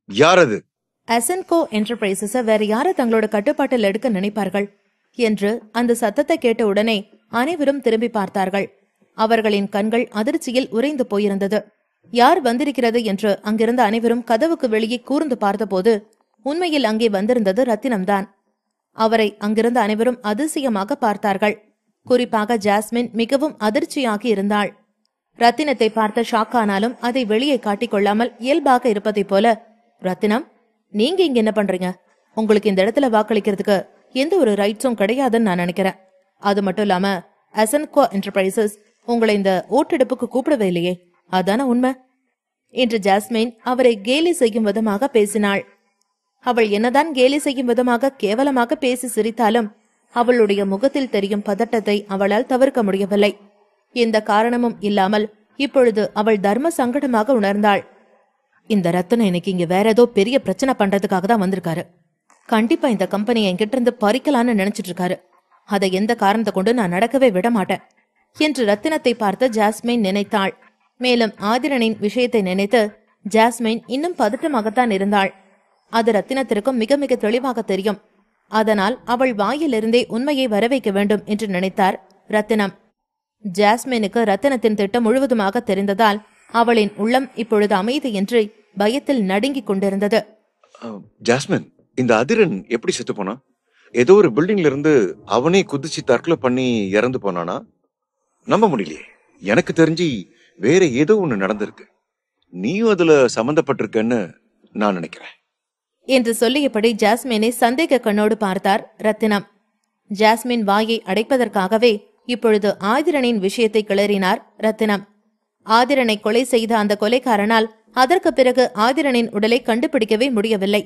யார் அது? அசன்கோ என்டர்பிரைசஸ வேற யார தங்களோட கட்டுப்பாட்டில் எடுக்க நினைப்பார்கள் என்று அந்த சத்தத்தை கேட்ட உடனே அனைவரும் திரும்பி பார்த்தார்கள். அவர்களின் கண்கள் அதிர்ச்சியில் உறைந்து போயிருந்தது. யார் வந்திருக்கிறது என்று அங்கிருந்த அனைவரும் கதவுக்கு வெளியே கூர்ந்து பார்த்தபோது உண்மையில் அங்கே வந்திருந்தது ரத்தினம்தான். அவரை அங்கிருந்த அனைவரும் அதிசயமாக பார்த்தார்கள். குறிப்பாக ஜாஸ்மின் மிகவும் அதிர்ச்சியாகி இருந்தாள். ரத்தினத்தை பார்த்த ஷாக்கானாலும் அதை வெளியே காட்டிக்கொள்ளாமல் இயல்பாக இருப்பதை போல, ரத்தினம், நீங்க இங்க என்ன பண்றீங்க? உங்களுக்கு இந்த இடத்துல வாக்களிக்கிறதுக்கு எந்த ஒரு ரைட்ஸும் கிடையாதுன்னு நான் நினைக்கிறேன். அது மட்டும் இல்லாம அசன்கோ என்டர்பிரைசஸ் உங்களை இந்த ஓட்டெடுப்புக்கு கூப்பிடவே இல்லையே, அதான உண்மை என்று ஜாஸ்மின் அவரை கேலி செய்யும் விதமாக பேசினாள். அவள் என்னதான் கேலி செய்யும் விதமாக கேவலமாக பேசி சிரித்தாலும் அவளுடைய முகத்தில் தெரியும் பதட்டத்தை அவளால் தவிர்க்க முடியவில்லை. எந்த காரணமும் இல்லாமல் இப்பொழுது அவள் தர்ம சங்கடமாக உணர்ந்தாள். இந்த ரத்தனம் இன்னைக்கு இங்க வேற ஏதோ பெரிய பிரச்சனை பண்றதுக்காக தான் வந்திருக்காரு. கண்டிப்பா இந்த கம்பெனியை என்கிட்ட இருந்து பறிக்கலான்னு நினைச்சிட்டு இருக்காரு. அதை எந்த காரணத்தை கொண்டு நான் நடக்கவே விட மாட்டேன் என்று ரத்தினத்தை பார்த்து ஜாஸ்மின் நினைத்தாள். மேலும் ஆதிரனின் விஷயத்தை நினைத்து ஜாஸ்மின் இன்னும் பதட்டமாகத்தான் இருந்தாள். அது ரத்தினத்திற்கும் மிக மிக தெளிவாக தெரியும். அதனால் அவள் வாயிலிருந்தே உண்மையை வரவைக்க வேண்டும் என்று நினைத்தார் ரத்தினம். ஜாஸ்மினுக்கு ரத்தினத்தின் திட்டம் முழுவதுமாக தெரிந்ததால் அவளின் உள்ளம் இப்பொழுது அமைதியின்றி பயத்தில் நடுங்கிக் கொண்டிருந்தது. ஜாஸ்மின், இந்த அதிரன் எப்படி செத்து போனா? ஏதோ ஒரு பில்டிங்ல இருந்து அவனே குதிச்சு தற்கொலை பண்ணி இறந்து போனானா? நம்ப முடியலையே. எனக்கு தெரிஞ்சு வேற ஏதோ ஒண்ணு நடந்திருக்கு. நீயும் அதுல சம்பந்தப்பட்டிருக்கன்னு நான் நினைக்கிறேன் என்று சொல்லியபடி ஜாஸ்மினை சந்தேக கண்ணோடு பார்த்தார் ரத்தினம். ஜாஸ்மின் வாயை அடைப்பதற்காகவே இப்பொழுது ஆதிரனின் விஷயத்தை கிளறினார் ரத்தினம். ஆதிரனை கொலை செய்த அந்த கொலைக்காரனால் அதற்கு பிறகு ஆதிரனின் உடலை கண்டுபிடிக்கவே முடியவில்லை.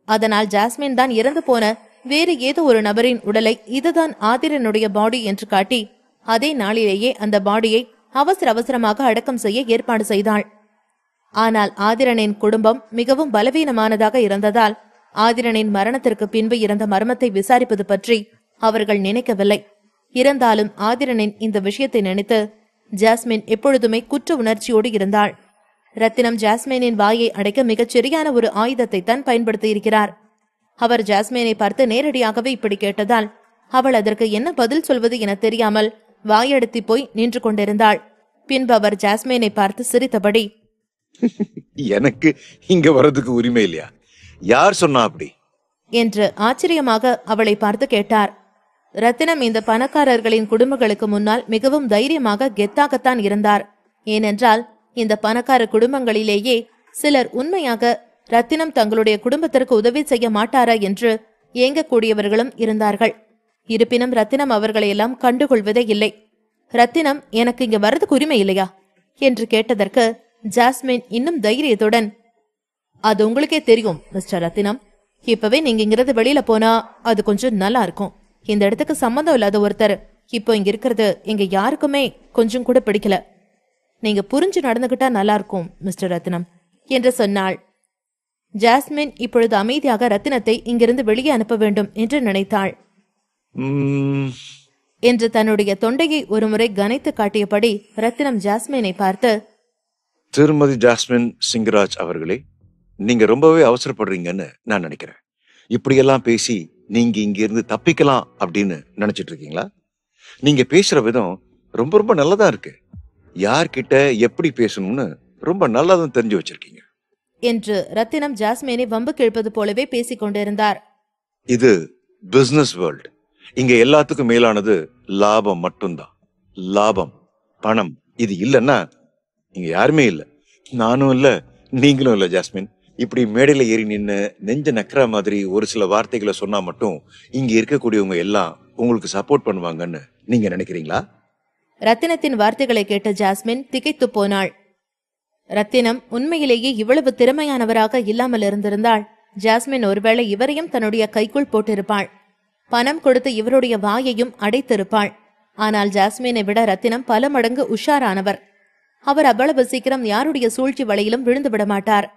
அதனால் ஜாஸ்மின் தான் இறந்து போன வேறு ஏதோ ஒரு நபரின் உடலை இதுதான் ஆதிரனுடைய பாடி என்று காட்டி அதே நாளிலேயே அந்த பாடியை அவசர அவசரமாக அடக்கம் செய்ய ஏற்பாடு செய்தாள். ஆனால் ஆதிரனின் குடும்பம் மிகவும் பலவீனமானதாக இருந்ததால் ஆதிரனின் மரணத்திற்கு பின்பு இருந்த மர்மத்தை விசாரிப்பது பற்றி அவர்கள் நினைக்கவில்லை. இருந்தாலும் ஆதிரனின் இந்த விஷயத்தை நினைத்து ஜாஸ்மின் எப்பொழுதுமே குற்ற உணர்ச்சியோடு இருந்தாள். ரத்தினம் ஜாஸ்மினின் வாயை அடைக்க மிகச் சரியான ஒரு ஆயுதத்தை தான் பயன்படுத்தி இருக்கிறார். அவர் ஜாஸ்மினை பார்த்து நேரடியாகவே இப்படி கேட்டதால் அவள் அதற்கு என்ன பதில் சொல்வது என தெரியாமல் வாயெடுத்து போய் நின்று கொண்டிருந்தாள். பின்பு அவர் ஜாஸ்மினை பார்த்து சிரித்தபடி, எனக்கு இங்க வர்றதுக்கு உரிமை இல்லையா? யார் சொன்னா அப்படி என்று ஆச்சரியமாக அவளை பார்த்து கேட்டார். ரத்தினம் இந்த பணக்காரர்களின் குடும்பங்களுக்கு முன்னால் மிகவும் தைரியமாக கெத்தாகத்தான் இருந்தார். ஏனென்றால் இந்த பணக்கார குடும்பங்களிலேயே சிலர் உண்மையாக ரத்தினம் தங்களுடைய குடும்பத்திற்கு உதவி செய்ய மாட்டாரா என்று ஏங்கக்கூடியவர்களும் இருந்தார்கள். இருப்பினும் ரத்தினம் அவர்களையெல்லாம் கண்டுகொள்வதே இல்லை. ரத்தினம், எனக்கு இங்க வர்றதுக்கு உரிமை இல்லையா என்று கேட்டதற்கு ஜாஸ்மின் இன்னும் தைரியத்துடன், அது உங்களுக்கே தெரியும் மிஸ்டர் ரத்தினம், இப்பவே நீங்க இங்கிருந்து வெளியில போனா அது கொஞ்சம் நல்லா இருக்கும். இந்த இடத்துக்கு சம்மந்தம் இல்லாத ஒருத்தர் இப்போ இங்க இருக்கிறது எங்க யாருக்குமே கொஞ்சம் கூட பிடிக்கல. நீங்க புரிஞ்சு நடந்துகிட்டா நல்லா இருக்கும் மிஸ்டர் ரத்தினம் என்று சொன்னாள். ஜாஸ்மின் இப்பொழுது அமைதியாக ரத்தினத்தை இங்கிருந்து வெளியே அனுப்ப வேண்டும் என்று நினைத்தாள். என்று தன்னுடைய தொண்டையை ஒருமுறை கனைத்து காட்டியபடி ரத்தினம் ஜாஸ்மினை பார்த்து, திருமதி ஜாஸ்மின் சிங்கராஜ் அவர்களே, நீங்க ரொம்பவே அவசரப்படுறீங்கன்னு நான் நினைக்கிறேன். இப்படியெல்லாம் பேசி நீங்க இங்க இருந்து தப்பிக்கலாம் அப்படின்னு நினைச்சிட்டு இருக்கீங்களா? நீங்க பேசுற விதம் ரொம்ப ரொம்ப நல்லதா இருக்கு. யார்கிட்ட எப்படி பேசணும்னு ரொம்ப நல்லாதான் தெரிஞ்சு வச்சிருக்கீங்க என்று ரத்தினம் ஜாஸ்மினை வம்பு கிழப்பது போலவே பேசிக் கொண்டிருந்தார். இது பிசினஸ் வேர்ல்ட். இங்க எல்லாத்துக்கும் மேலானது லாபம் மட்டும்தான். லாபம், பணம், இது இல்லைன்னா இங்க யாருமே இல்ல. நானும் இல்ல, நீங்களும் இல்ல. ஜாஸ்மின், இப்படி மேடையில ஏறி நின்னு நெஞ்ச நக்கிற மாதிரி ஒரு சில வார்த்தைகளை சொன்னா மட்டும் இங்க இருக்கக்கூடியவங்க எல்லாம் உங்களுக்கு சப்போர்ட் பண்ணுவாங்கன்னு நீங்க நினைக்கிறீங்களா? ரத்தினத்தின் வார்த்தைகளை கேட்ட ஜாஸ்மின் திகைத்து போனாள். ரத்தினம் உண்மையிலேயே இவ்வளவு திறமையானவராக இல்லாமல் இருந்திருந்தாள் ஜாஸ்மின் ஒருவேளை இவரையும் தன்னுடைய கைக்குள் போட்டிருப்பாள். பணம் கொடுத்து இவருடைய வாயையும் அடைத்திருப்பாள். ஆனால் ஜாஸ்மினை விட ரத்தினம் பல மடங்கு உஷாரானவர். அவர் அவ்வளவு சீக்கிரம் யாருடைய சூழ்ச்சி வலையிலும் விழுந்து விட மாட்டார்.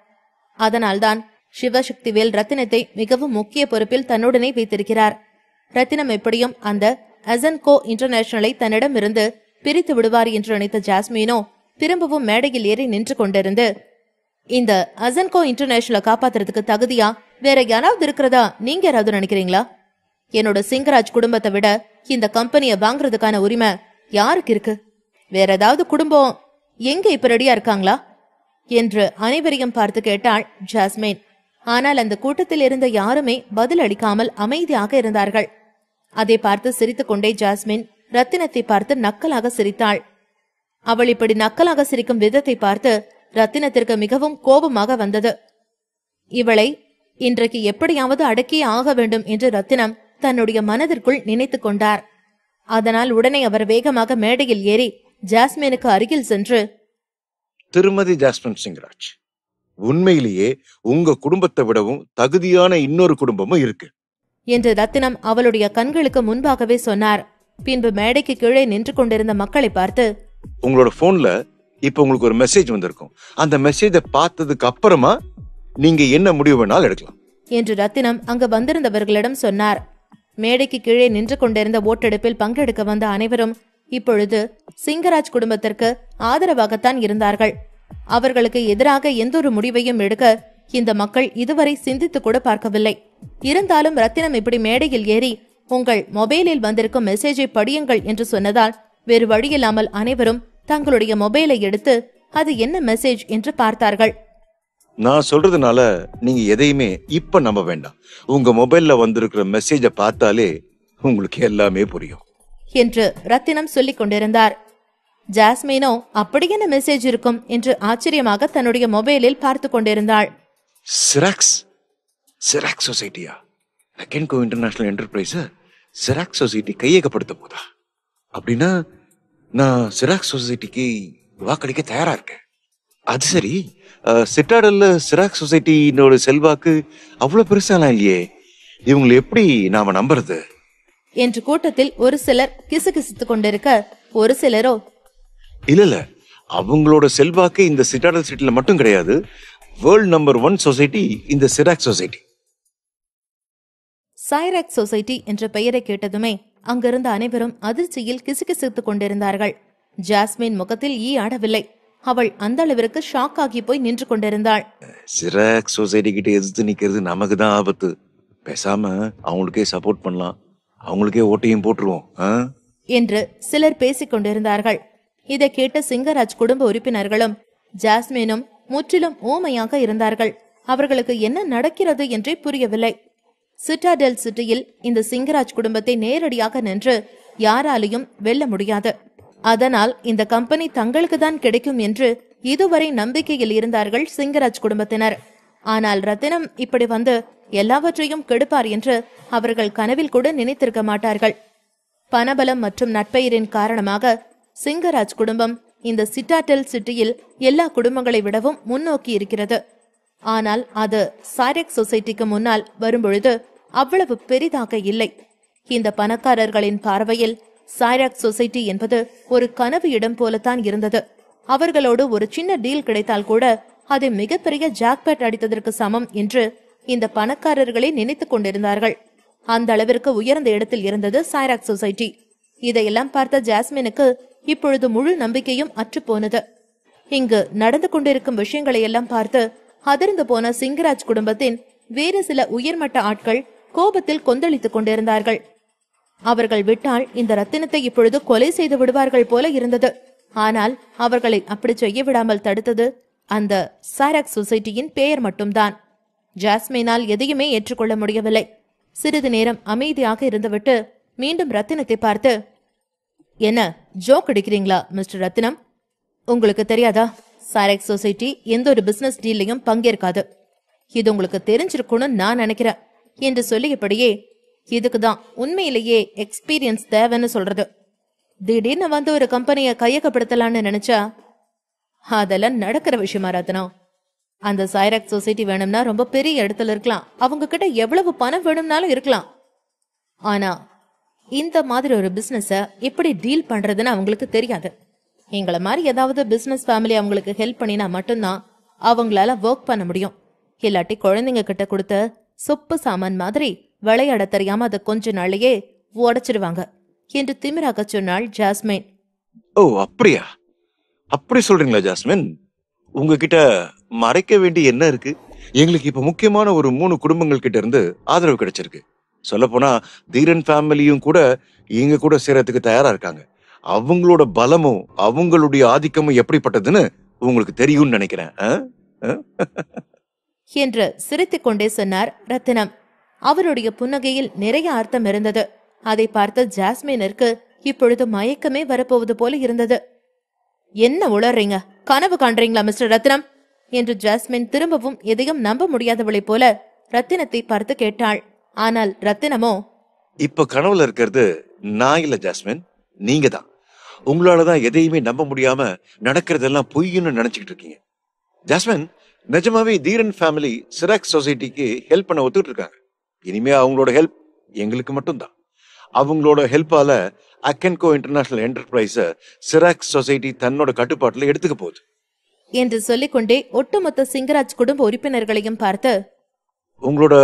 அதனால்தான் சிவசக்திவேல் ரத்தினத்தை மிகவும் முக்கிய பொறுப்பில் தன்னுடனே வைத்திருக்கிறார். ரத்தினம் எப்படியும் அந்த அசன்கோ இன்டர்நேஷனலை தன்னிடம் இருந்து பிரித்து விடுவார் என்று நினைத்த ஜாஸ்மினோ திரும்பவும் மேடையில் ஏறி நின்று கொண்டிருந்து, இந்த அசன்கோ இன்டர்நேஷனலை காப்பாத்துறதுக்கு தகுதியா வேற யாராவது இருக்கிறதா நீங்க யாராவது நினைக்கிறீங்களா? என்னோட சிங்கராஜ் குடும்பத்தை விட இந்த கம்பெனியை வாங்குறதுக்கான உரிமை யாருக்கு இருக்கு? வேற ஏதாவது குடும்பம் எங்க இப்ப ரெடியா இருக்காங்களா என்று அனைவரையும் பார்த்து கேட்டாள் ஜாஸ்மின். ஆனால் அந்த கூட்டத்தில் இருந்த யாருமே பதில் அளிக்காமல் அமைதியாக இருந்தார்கள். அதை பார்த்து சிரித்துக்கொண்டே ஜாஸ்மின் ரத்தினத்தை பார்த்து நக்கலாக சிரித்தாள். அவள் இப்படி நக்கலாக சிரிக்கும் விதத்தை பார்த்து ரத்தினத்திற்கு மிகவும் கோபமாக வந்தது. இவளை இன்றைக்கு எப்படியாவது அடக்கியே ஆக வேண்டும் என்று ரத்தினம் தன்னுடைய மனதிற்குள் நினைத்து கொண்டார். அதனால் உடனே அவர் வேகமாக மேடையில் ஏறி ஜாஸ்மினுக்கு அருகில் சென்று, திருமதி ஜாஸ்மின் சிங்கராஜ், உண்மையிலேயே உங்க குடும்பத்தை விடவும் தகுதியான இன்னொரு குடும்பமும் இருக்கு என்று ரத்தினம் அவளுடைய கண்களுக்கு முன்பாகவே சொன்னார். பின்பு மேடைக்கு கீழே நின்று கொண்டிருந்த மக்களை பார்த்து, உங்களோட போன்ல இப்ப உங்களுக்கு ஒரு மெசேஜ் வந்திருக்கும். அந்த மெசேஜை பார்த்ததுக்கு அப்புறமா நீங்க என்ன முடிவு வேணாலும் எடுக்கலாம் என்று ரத்தினம் அங்கு வந்திருந்தவர்களிடம் சொன்னார். மேடைக்கு கீழே நின்று கொண்டிருந்த ஓட்டெடுப்பில் பங்கெடுக்க வந்த அனைவரும் இப்பொழுது சிங்கராஜ் குடும்பத்திற்கு ஆதரவாகத்தான் இருந்தார்கள். அவர்களுக்கு எதிராக எந்த ஒரு முடிவையும் எடுக்க இந்த மக்கள் இதுவரை சிந்தித்து கூட பார்க்கவில்லை. இருந்தாலும் ரத்தினம் இப்படி மேடையில் ஏறி உங்கள் மொபைலில் வந்திருக்கும் மெசேஜை படியுங்கள் என்று சொன்னதால் வேறு வழியில்லாமல் அனைவரும் தங்களுடைய மொபைலை எடுத்து அது என்ன மெசேஜ் என்று பார்த்தார்கள். நான் சொல்றதுனால நீங்க எதையுமே இப்ப நம்ப வேண்டாம். உங்க மொபைல்ல வந்திருக்கிற மெசேஜை பார்த்தாலே உங்களுக்கு எல்லாமே புரியும் என்று ரத்தினம் சொல்லிக் கொண்டிருந்தார். ஜாஸ்மினோ அப்படி என்ன மெசேஜ் இருக்கும் என்று ஆச்சரியமாக தன்னுடைய மொபைலில் பார்த்து கொண்டிருந்தாள். சிராக்ஸ் சொசைட்டியா? அசன்கோ இன்டர்நேஷனல் என்டர்பிரைஸ் சிராக்ஸ் சொசைட்டி கையகப்படுத்த போதா? அப்படின்னா நான் சிராக்ஸ் சொசைட்டிக்கு வாக்களிக்க தயாரா இருக்கேன். அது சரி, சிட்டாடல்ல சிராக்ஸ் சொசைட்டினோட செல்வாக்கு அவ்வளவு பெருசாலாம் இல்லையே, இவங்களை எப்படி நாம நம்புறது என்று கூட்டத்தில் ஒரு சிலர் கிசுகிசுத்துக் கொண்டிருக்க, ஒரு சிலரோ இல்ல அவங்களோட செல்வாக்கு இந்த சிட்டாடல் சிட்டில மட்டும் கிடையாது, வேர்ல்ட் நம்பர் 1 சொசைட்டி இந்த சிராக்ஸ் சொசைட்டி. சைராக்ஸ் சொசைட்டி என்ற பெயரை கேட்டதுமே அங்கிருந்த அனைவரும் அதிர்ச்சியில் கிசுகிசுத்துக் கொண்டிருந்தார்கள். ஜாஸ்மின் முகத்தில் ஈ ஆடவில்லை. அவள் அந்த அளவிற்கு ஷாக் ஆகி போய் நின்று கொண்டிருந்தாள். சிராக்ஸ் சொசைட்டி கிட்ட எதிர்த்து நிக்கிறது நமக்கு தான் ஆபத்து. பேசாம அவங்களுக்கே சப்போர்ட் பண்ணலாம், அவங்களுக்கே ஓட்டையும் போட்டுருவோம் என்று சிலர் பேசிக் கொண்டிருந்தார்கள். இதை கேட்ட சிங்கராஜ் குடும்ப உறுப்பினர்களும் ஜாஸ்மினும் முற்றிலும் ஊமையாக இருந்தார்கள். அவர்களுக்கு என்ன நடக்கிறது என்றே புரியவில்லை. சிட்டாடெல் சிட்டியில் இந்த சிங்கராஜ் குடும்பத்தை நேரடியாக நின்று யாராலையும் வெல்ல முடியாது. அதனால் இந்த கம்பெனி தங்களுக்கு தான் கிடைக்கும் என்று இதுவரை நம்பிக்கையில் இருந்தார்கள் சிங்கராஜ் குடும்பத்தினர். ஆனால் ரத்தினம் இப்படி வந்து எல்லாவற்றையும் கெடுப்பார் என்று அவர்கள் கனவில் கூட நினைத்திருக்க மாட்டார்கள். பணபலம் மற்றும் நட்பெயரின் காரணமாக சிங்கராஜ் குடும்பம் இந்த சிட்டாடெல் சிட்டியில் எல்லா குடும்பங்களை விடவும் முன்னோக்கி இருக்கிறது. ஆனால் அது சைராக்ஸ் சொசைட்டிக்கு முன்னால் வரும்பொழுது அவ்வளவு பெரிதாக இல்லை. இந்த பணக்காரர்களின் பார்வையில் சைராக்ஸ் சொசைட்டி என்பது ஒரு கனவு இடம் போலத்தான் இருந்தது. அவர்களோடு ஒரு சின்ன டீல் கிடைத்தால் கூட அதை மிகப்பெரிய ஜாக்பாட் அடித்ததற்கு சமம் என்று இந்த பணக்காரர்களே நினைத்துக் கொண்டிருந்தார்கள். அந்த அளவிற்கு உயர்ந்த இடத்தில் இருந்தது சைராக்ஸ் சொசைட்டி. இதையெல்லாம் பார்த்த ஜாஸ்மினுக்கு இப்பொழுது முழு நம்பிக்கையும் அற்றுப்போனது. இங்கு நடந்து கொண்டிருக்கும் விஷயங்களை எல்லாம் பார்த்து அதிர்ந்து போன சிங்கராஜ் குடும்பத்தின் வேறு சில உயர்மட்ட ஆட்கள் கோபத்தில் கொந்தளித்துக் கொண்டிருந்தார்கள். அவர்கள் விட்டால் இந்த ரத்தினத்தை இப்பொழுது கொலை செய்து விடுவார்கள் போல இருந்தது. ஆனால் அவர்களை அப்படி செய்ய விடாமல் தடுத்தது அந்த சைராக்ஸ் சொசைட்டியின் பெயர் மட்டும்தான். ஜாஸ்மினால் எதையுமே ஏற்றுக்கொள்ள முடியவில்லை. சிறிது நேரம் அமைதியாக இருந்துவிட்டு மீண்டும் ரத்தினத்தை பார்த்து, என்ன ஜோக் அடிக்கிறீங்களா மிஸ்டர் ரத்தினம்? உங்களுக்கு தெரியாதா, சைராக்ஸ் சொசைட்டி எந்த ஒரு பிசினஸ் டீல்லையும் பங்கேற்காது. இது உங்களுக்கு தெரிஞ்சிருக்கணும்னு நான் நினைக்கிறேன் என்று சொல்லியபடியே, இதுக்குதான் உண்மையிலேயே எக்ஸ்பீரியன்ஸ் தேவைன்னு சொல்றது. திடீர்னு வந்து ஒரு கம்பெனியை கையகப்படுத்தலான்னு நினைச்சா அதெல்லாம் நடக்கிற விஷயமா ரத்னம்? அந்த சைராக்ஸ் சொசைட்டி வேணும்னா ரொம்ப பெரிய இடத்துல இருக்கலாம், அவங்க கிட்ட எவ்வளவு பணம் வேணும்னாலும் இருக்கலாம். ஆனா இந்த மாதிரி ஒரு பிசினஸ எப்படி டீல் பண்றதுன்னு அவங்களுக்கு தெரியாது. எங்களை மாதிரி ஏதாவது பிசினஸ் ஃபேமிலி அவங்களுக்கு ஹெல்ப் பண்ணினா மட்டும்தான் அவங்களால ஒர்க் பண்ண முடியும். இல்லாட்டி குழந்தைங்க கிட்ட கொடுத்த சொப்பு சாமான் மாதிரி விளையாட தெரியாம அதை கொஞ்ச நாளையே உடைச்சிடுவாங்க என்று திமிராக சொன்னாள் ஜாஸ்மின். ஓ அப்படியா? அப்படி சொல்றீங்களா ஜாஸ்மின்? உங்ககிட்ட மறைக்க வேண்டிய என்ன இருக்கு? எங்களுக்கு இப்ப முக்கியமான ஒரு 3 குடும்பங்கள் கிட்ட இருந்து ஆதரவு கிடைச்சிருக்கு. சொல்லப்போனா தீரன் ஃபேமிலியும் கூட எங்க கூட சேரத்துக்கு தயாரா இருக்காங்க. அவங்களோட பலமும் அவங்களுடைய ஆதிக்கமும் எப்படிப்பட்டதுன்னு உங்களுக்கு தெரியும்னு நினைக்கிறேன். என்று சிரித்துக் கொண்டே சொன்னார் ரத்தினம். அவருடைய புன்னகையில் நிறைய அர்த்தம் இருந்தது. அதை பார்த்த ஜாஸ்மினிற்கு இப்பொழுது மயக்கமே வரப்போவது போல இருந்தது. என்ன உளறீங்க? கனவு காண்றீங்களா மிஸ்டர் ரத்தினம்? என்று ஜாஸ்மின் திரும்பவும் எதையும் நம்ப முடியாதவளை போல ரத்தினத்தை பார்த்து கேட்டாள். ஆனால் ரத்தினமோ, இப்ப கனவுல இருக்கிறது நான் இல்ல ஜாஸ்மின், நீங்க தான். உங்களாலதான் எதையுமே நம்ப முடியாம நடக்கிறதெல்லாம் பொய்ன்னு நினைச்சுக்கிட்டு இருக்கீங்க. ஜாஸ்மின், நிஜமாவே தீரன் ஃபேமிலி சிராக்ஸ் சொசைட்டிக்கு ஹெல்ப் பண்ண ஒத்துக்கிட்டு இருக்காங்க. இனிமே அவங்களோட ஹெல்ப் எங்களுக்கு மட்டும்தான். அவங்களோட ஹெல்ப்பால அக்கென்கோ இன்டர்நேஷனல் என்டர்பிரைஸ சிராக்ஸ் சொசைட்டி தன்னோட கட்டுப்பாட்டுல எடுத்துக்க போகுது என்று சொல்லிக்கொண்டே ஒட்டுமொத்த சிங்கராஜ் குடும்ப உறுப்பினர்களையும் பார்த்து, உங்களோட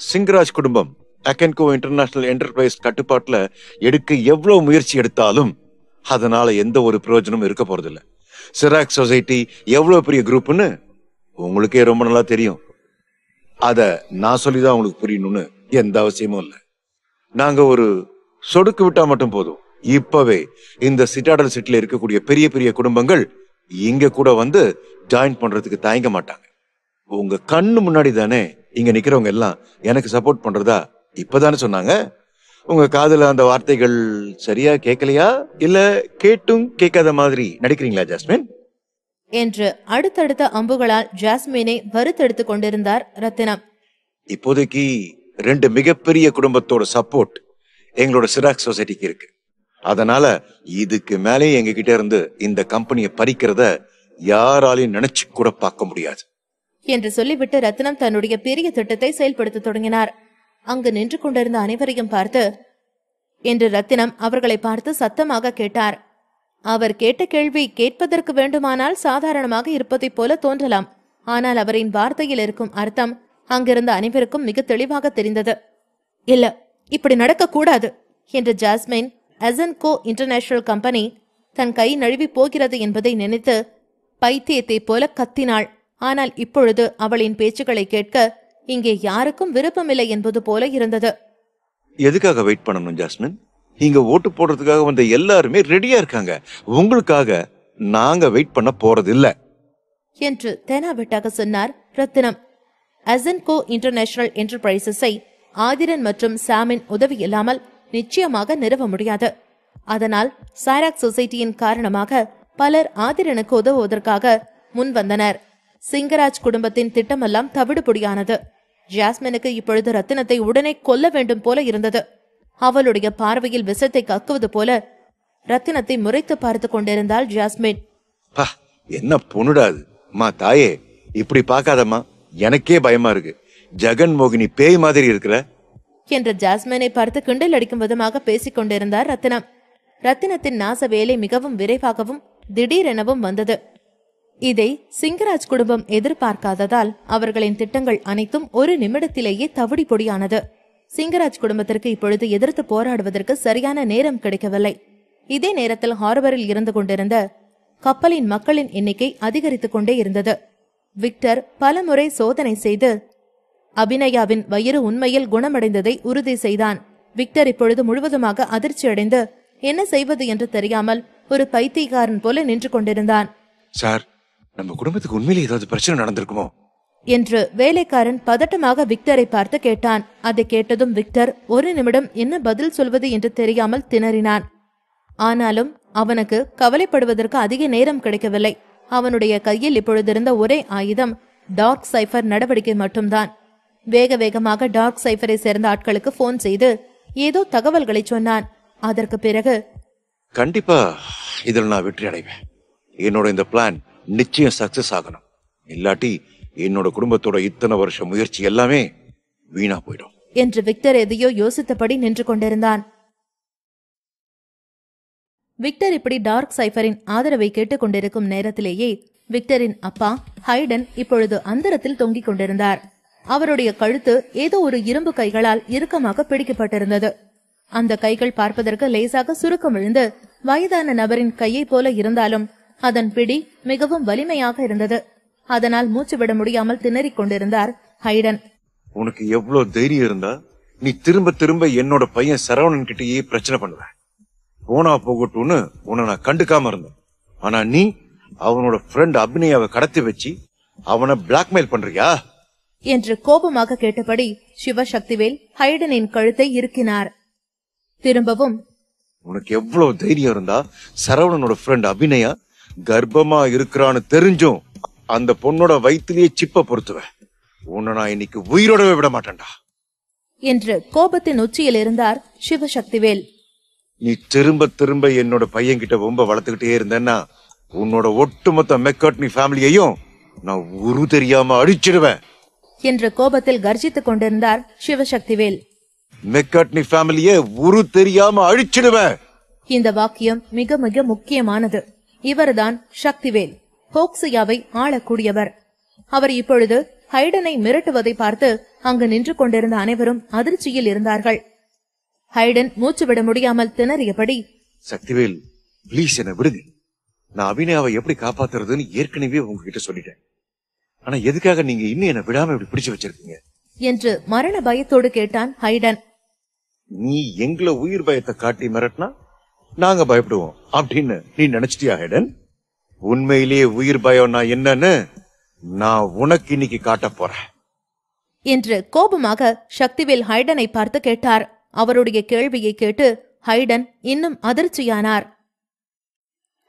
சிங்கராஜ் குடும்பம் அக்கென்கோ இன்டர்நேஷனல் என்டர்பிரைஸ் கட்டுப்பாட்டுல எடுக்க எவ்வளவு முயற்சி எடுத்தாலும் அதனால எந்த ஒரு பிரயோஜனமும் இருக்க போறதில்ல. சிராக்ஸ் சொசைட்டி எவ்வளவு பெரிய குரூப்னு உங்களுக்கே ரொம்ப நல்லா தெரியும். அத நான் சொல்லிதான் உங்களுக்கு புரியணும்னு எந்த அவசியமும் இல்லை. நாங்க ஒரு சொடுக்கு விட்டா மட்டும் போதும், இப்பவே இந்த சிட்டாடல் சிட்டில இருக்கக்கூடிய பெரிய பெரிய குடும்பங்கள் இங்க கூட வந்து ஜாயின் பண்றதுக்கு தயங்க மாட்டாங்க. உங்க கண்ணு முன்னாடி தானே இங்க நிக்கிறவங்க எல்லாம் எனக்கு சப்போர்ட் பண்றதா இப்பதானே சொன்னாங்க. உங்க காதுல அந்த வார்த்தைகள் சரியா கேட்கலையா, இல்ல கேட்டும் கேட்காத மாதிரி நடிக்கிறீங்களா ஜாஸ்மின்? என்று அடுத்தடுத்த அம்புகளால் ஜாஸ்மினை வறுத்தெடுத்துக் கொண்டிருந்தார் ரத்தினம். இப்போதைக்கு 2 மிகப்பெரிய குடும்பத்தோட சப்போர்ட் எங்களோட சிராக்ஸ் சொசைட்டிக்கு இருக்கு. அதனால இதுக்கு மேலே எங்க கிட்ட இருந்து இந்த கம்பெனியை பறிக்கிறத யாராலையும் நினைச்சு கூட பார்க்க முடியாது என்று சொல்லிவிட்டு ரத்தினம் தன்னுடைய பெரிய திட்டத்தை செயல்படுத்த தொடங்கினார். அங்கு நின்று கொண்டிருந்த அனைவரையும் பார்த்து, என்று ரத்தினம் அவர்களை பார்த்து சத்தமாக கேட்டார். அவர் கேட்ட கேள்வி கேட்பதற்கு வேண்டுமானால் சாதாரணமாக இருப்பதைப் போல தோன்றலாம். ஆனால் அவரின் வார்த்தையில் இருக்கும் அர்த்தம் அங்கிருந்த அனைவருக்கும் மிக தெளிவாக தெரிந்தது. இல்ல, இப்படி நடக்க கூடாது என்று ஜாஸ்மின் அசன்கோ இன்டர்நேஷனல் கம்பெனி தன் கை நழுவி போகிறது என்பதை நினைத்து பைத்தியத்தை போல கத்தினாள். ஆனால் இப்பொழுது அவளின் பேச்சுக்களை கேட்க இங்கே யாருக்கும் விருப்பமில்லை என்பது போல இருந்தது. எதுக்காக வெயிட் பண்ணணும் ஜாஸ்மின்? இங்க ஓட்டு போடுறதுக்காக வந்த எல்லாருமே ரெடியா இருக்காங்க. உங்களுக்காக நாங்க வெயிட் பண்ண போறது இல்ல என்று தெனாவெட்டாக சொன்னார் ரத்தினம். அசன்கோ இன்டர்நேஷனல் என்டர்பிரைசஸை ஆதிரன் மற்றும் சாமின் உதவி இல்லாமல் நிச்சயமாக நிறுவ முடியாது. அதனால் சாராக் சொசைட்டியின் காரணமாக பலர் ஆதிரனுக்கு உதவுவதற்காக முன் வந்தனர். சிங்கராஜ் குடும்பத்தின் திட்டமெல்லாம் தவிடுபொடியானது. ஜாஸ்மினுக்கு இப்பொழுது ரத்தினத்தை உடனே கொல்ல வேண்டும் போல இருந்தது. அவளுடைய பார்வையில் விஷத்தை கக்குவது போல ரத்தினத்தை முறைத்து பார்த்து கொண்டிருந்தாள் ஜாஸ்மின். என்ன பொண்ணுடாது மா தாயே, இப்படி பாக்காதம்மா, எனக்கே பயமா இருக்கு. ஜெகன் மோகினி பேய் மாதிரி இருக்கிற என்ற ஜாஸ்மினை பார்த்து கிண்டல் அடிக்கும் விதமாக பேசிக் கொண்டிருந்தார் ரத்தினம். ரத்தினத்தின் நாச வேலை மிகவும் விரைவாகவும் திடீரெனவும் வந்தது. இதை சிங்கராஜ் குடும்பம் எதிர்பார்க்காததால் அவர்களின் திட்டங்கள் அனைத்தும் ஒரு நிமிடத்திலேயே தவிடி பொடியானது. சிங்கராஜ் குடும்பத்திற்கு இப்பொழுது எதிர்த்து போராடுவதற்கு சரியான நேரம் கிடைக்கவில்லை. இதே நேரத்தில் ஹார்பரில் இருந்து கொண்டிருந்த கப்பலின் மக்களின் எண்ணிக்கை அதிகரித்துக் கொண்டே இருந்தது. விக்டர் பலமுறை சோதனை செய்து அபிநயாவின் வயிறு உண்மையில் குணமடைந்ததை உறுதி செய்தான். விக்டர் இப்பொழுது முழுவதுமாக அதிர்ச்சியடைந்து என்ன செய்வது என்று தெரியாமல் ஒரு பைத்தியக்காரன் போல நின்று கொண்டிருந்தான். சார், நம்ம குடும்பத்துக்கு உண்மையிலே ஏதாவது பிரச்சனை நடந்திருக்குமோ என்று வேலைக்காரன் பதட்டமாக விக்டரை பார்த்து கேட்டான். அதை கேட்டதும் விக்டர் ஒரு நிமிடம் என்ன பதில் சொல்வது என்று தெரியாமல் திணறினான். ஆனாலும் அவனுக்கு கவலைப்படுவதற்கு அதிக நேரம் கிடைக்கவில்லை. அவனுடைய கையில் இப்பொழுதிருந்த ஒரே ஆயுதம் டார்க் சைஃபர் நடவடிக்கை மட்டும்தான். வேக வேகமாக டார்க் சைஃபரை சேர்ந்த ஆட்களுக்கு போன் செய்து ஏதோ தகவல்களை சொன்னான். அதற்கு பிறகு, கண்டிப்பா இதில் நான் வெற்றி அடைவேன். என்னோட இந்த பிளான் நிச்சயம் சக்சஸ் ஆகணும். இல்லாட்டி என்னோட குடும்பத்தோட இத்தனை வருஷம் முயற்சி எல்லாமே வீணா போயிடும் என்று விக்டர் எதையோ யோசித்தபடி நின்று கொண்டிருந்தான். விக்டர் இப்படி டார்க் சைஃபரின் ஆதரவை கேட்டுக் கொண்டிருக்கும் நேரத்திலேயே விக்டரின் அப்பா ஹைடன் இப்பொழுது அந்தரத்தில் தொங்கிக் கொண்டிருந்தார். அவருடைய கழுத்து ஏதோ ஒரு இரும்பு கைகளால் இறுக்கமாக பிடிக்கப்பட்டிருந்தது. அந்த கைகள் பார்ப்பதற்கு லேசாக சுருக்கம் விழுந்து வயதான நபரின் கையை போல இருந்தாலும் அதன் பிடி மிகவும் வலிமையாக இருந்தது. அதனால் மூச்சு விட முடியாமல் திணறிக் கொண்டிருந்தார் ஹைடன். உனக்கு எவ்வளவு தைரியம் இருந்தா நீ திரும்ப திரும்ப என்னோட பையன் சரவணன் கிட்டயே பிரச்சனை பண்ணுவ. போனா போகட்டும்னு உன்னை நான் கண்டுக்காம இருந்தேன். ஆனா நீ அவனோட ஃப்ரெண்ட் அபிநயாவை கடத்தி வச்சு அவனை பிளாக்மெயில் பண்றியா என்று கோபமாக கேட்டபடி சிவசக்திவேல் ஹைடனின் கழுத்தை இறுக்கினார். திரும்பவும், உனக்கு எவ்வளவு தைரியம் இருந்தா சரவணனோட ஃப்ரெண்ட் அபிநயா கர்ப்பமா இருக்கிறான்னு தெரிஞ்சும் அந்த பொண்ணோட வயிற்றிலேயே சிப்ப பொறுத்துவ. உன்னை நான் இன்னைக்கு உயிரோடவே விட மாட்டேன்டா என்று கோபத்தின் உச்சியில் இருந்தார் சிவசக்திவேல். நீ திரும்ப திரும்ப என்னோட பையன் கிட்ட ரொம்ப வளர்த்துக்கிட்டே இருந்தேன்னா உன்னோட ஒட்டுமொத்த மெக்கார்ட்னி ஃபேமிலியையும் நான் உரு தெரியாம அழிச்சிடுவேன் என்று கோபத்தில் கர்ஜித்துக் கொண்டிருந்தார் சிவசக்திவேல். மெக்கார்ட்னி ஃபேமிலியை உரு தெரியாம அழிச்சிடுவேன். இந்த வாக்கியம் மிக மிக முக்கியமானது. இவர்தான் சக்திவேல், ஹோக்ஸியாவை ஆளக்கூடியவர். அவர் இப்பொழுது ஹைடனை மிரட்டுவதை பார்த்து அங்கு நின்று கொண்டிருந்த அனைவரும் அதிர்ச்சியில் இருந்தார்கள். ஹைடன் மூச்சு விட முடியாமல் திணறியபடி, சக்திவேல் பிளீஸ் என்ன விடுங்க, நான் அபிநயாவை எப்படி காப்பாத்துறதுன்னு ஏற்கனவே உங்ககிட்ட சொல்லிட்டேன். ஆனா எதுக்காக நீங்க இன்னும் என்ன விடாம இப்படி பிடிச்சு வச்சிருக்கீங்க என்று மரண பயத்தோடு கேட்டான் ஹைடன். நீ எங்களை உயிர் பயத்தை காட்டி மிரட்டினா நாங்க பயப்படுவோம் அப்படின்னு நீ நினைச்சிட்டியா ஹைடன்? உண்மையிலேயே உயிர் பயம் நான் என்னன்னு நான் உனக்கு இன்னைக்கு காட்ட போறேன் என்று கோபமாக சக்திவேல் ஹைடனை பார்த்து கேட்டார். அவருடைய கேள்வியை கேட்டு ஹைடன் இன்னும் அதிர்ச்சியானார்.